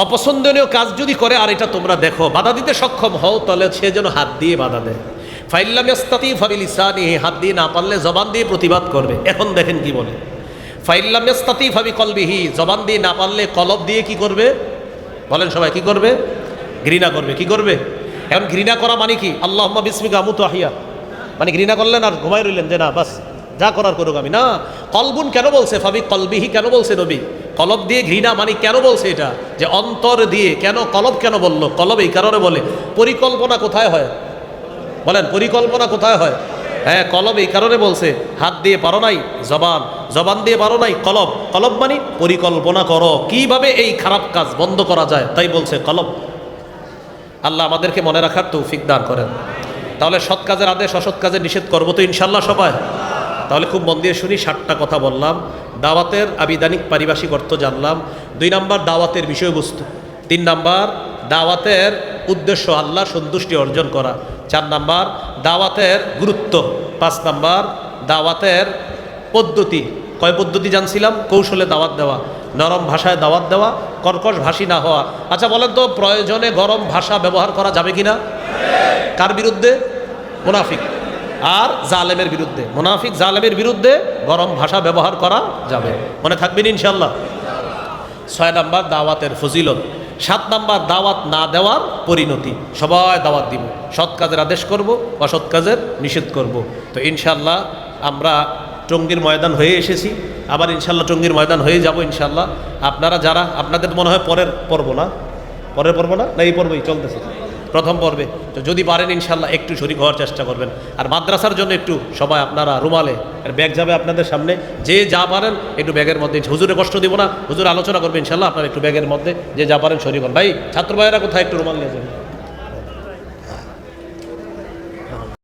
অপছন্দনীয় কাজ যদি করে আর এটা তোমরা দেখো, বাধা দিতে সক্ষম হও, তাহলে সে যেন হাত দিয়ে বাধা দেয়। ফাইল্লাম ইস্তাতি ফাবিলিসানিহি, হাত দিয়ে না পারলে জবান দিয়ে প্রতিবাদ করবে। এখন দেখেন কি বলে, ফাইল্লাম ইস্তাতি ফাবিকলবিহি, জবান দিয়ে না পারলে কলব দিয়ে কি করবে? বলেন সবাই, কি করবে? ঘৃণা করবে। কি করবে? এখন ঘৃণা করা মানে কি? আল্লাহুম্মা বিসমিকা আমুতু আহিয়া, মানে ঘৃণা করলেন আর ঘুমাই রইলেন যে না বাস যা করার করুক আমি, না। কলবুন কেন বলছে? ফাবি কলবিহি কেন বলছে নবী? কলব দিয়ে ঘৃণা মানে কেন বলছে এটা? যে অন্তর দিয়ে। কেন কলব কেন বলল? কলব এই কারণে বলে, পরিকল্পনা কোথায় হয়? বলেন, পরিকল্পনা কোথায় হয়? হ্যাঁ, কলব এই কারণে বলছে, হাত দিয়ে পারো নাই, জবান, জবান দিয়ে পারো নাই, কলব। কলব মানে পরিকল্পনা করো কিভাবে এই খারাপ কাজ বন্ধ করা যায়, তাই বলছে কলব। আল্লাহ আমাদেরকে মনে রাখার তৌফিক দান করেন। তাহলে সৎ কাজের আদেশ, অসৎ কাজের নিষেধ করবো তো ইনশাল্লাহ সবাই। তাহলে খুব মন দিয়ে শুনি, 7টা কথা বললাম। দাওয়াতের আবিধানিক পারিভাষিক অর্থ জানলাম। 2 নাম্বার দাওয়াতের বিষয়বস্তু। 3 নাম্বার দাওয়াতের উদ্দেশ্য আল্লাহর সন্তুষ্টি অর্জন করা। 4 নাম্বার দাওয়াতের গুরুত্ব। 5 নাম্বার দাওয়াতের পদ্ধতি। কয় পদ্ধতি জানছিলাম? কৌশলে দাওয়াত দেওয়া, নরম ভাষায় দাওয়াত দেওয়া, কর্কশ ভাষী না হওয়া। আচ্ছা বলেন তো, প্রয়োজনে গরম ভাষা ব্যবহার করা যাবে কিনা? কার বিরুদ্ধে? মুনাফিক আর জালেমের বিরুদ্ধে। মুনাফিক জালেমের বিরুদ্ধে গরম ভাষা ব্যবহার করা যাবে। মনে থাকবেন ইনশাল্লাহ। 6 নাম্বার দাওয়াতের ফজিলত। 7 নাম্বার দাওয়াত না দেওয়ার পরিণতি। সবাই দাওয়াত দিব, সৎ কাজের আদেশ করব, অসৎ কাজের নিষেধ করব। তো ইনশাল্লাহ আমরা টঙ্গীর ময়দান হয়ে এসেছি, আবার ইনশাল্লাহ টঙ্গীর ময়দান হয়ে যাব ইনশাল্লাহ। আপনারা যারা, আপনাদের মনে হয় পরের পর্ব না, পরের পর্ব না, এই পর্বই চলতেছে, প্রথম পর্বে। তো যদি পারেন ইনশাল্লাহ একটু শরীক হওয়ার চেষ্টা করবেন। আর মাদ্রাসার জন্য একটু সবাই আপনারা রুমালে, ব্যাগ যাবে আপনাদের সামনে, যে যা পারেন একটু ব্যাগের মধ্যে। হুজুরে কষ্ট দিব না, হুজুর আলোচনা করবে ইনশাল্লাহ, আপনারা একটু ব্যাগের মধ্যে যে যা পারেন শরীক হন। ভাই ছাত্র ভাইয়েরা কোথায় একটু রুমাল নিয়ে যাবেন।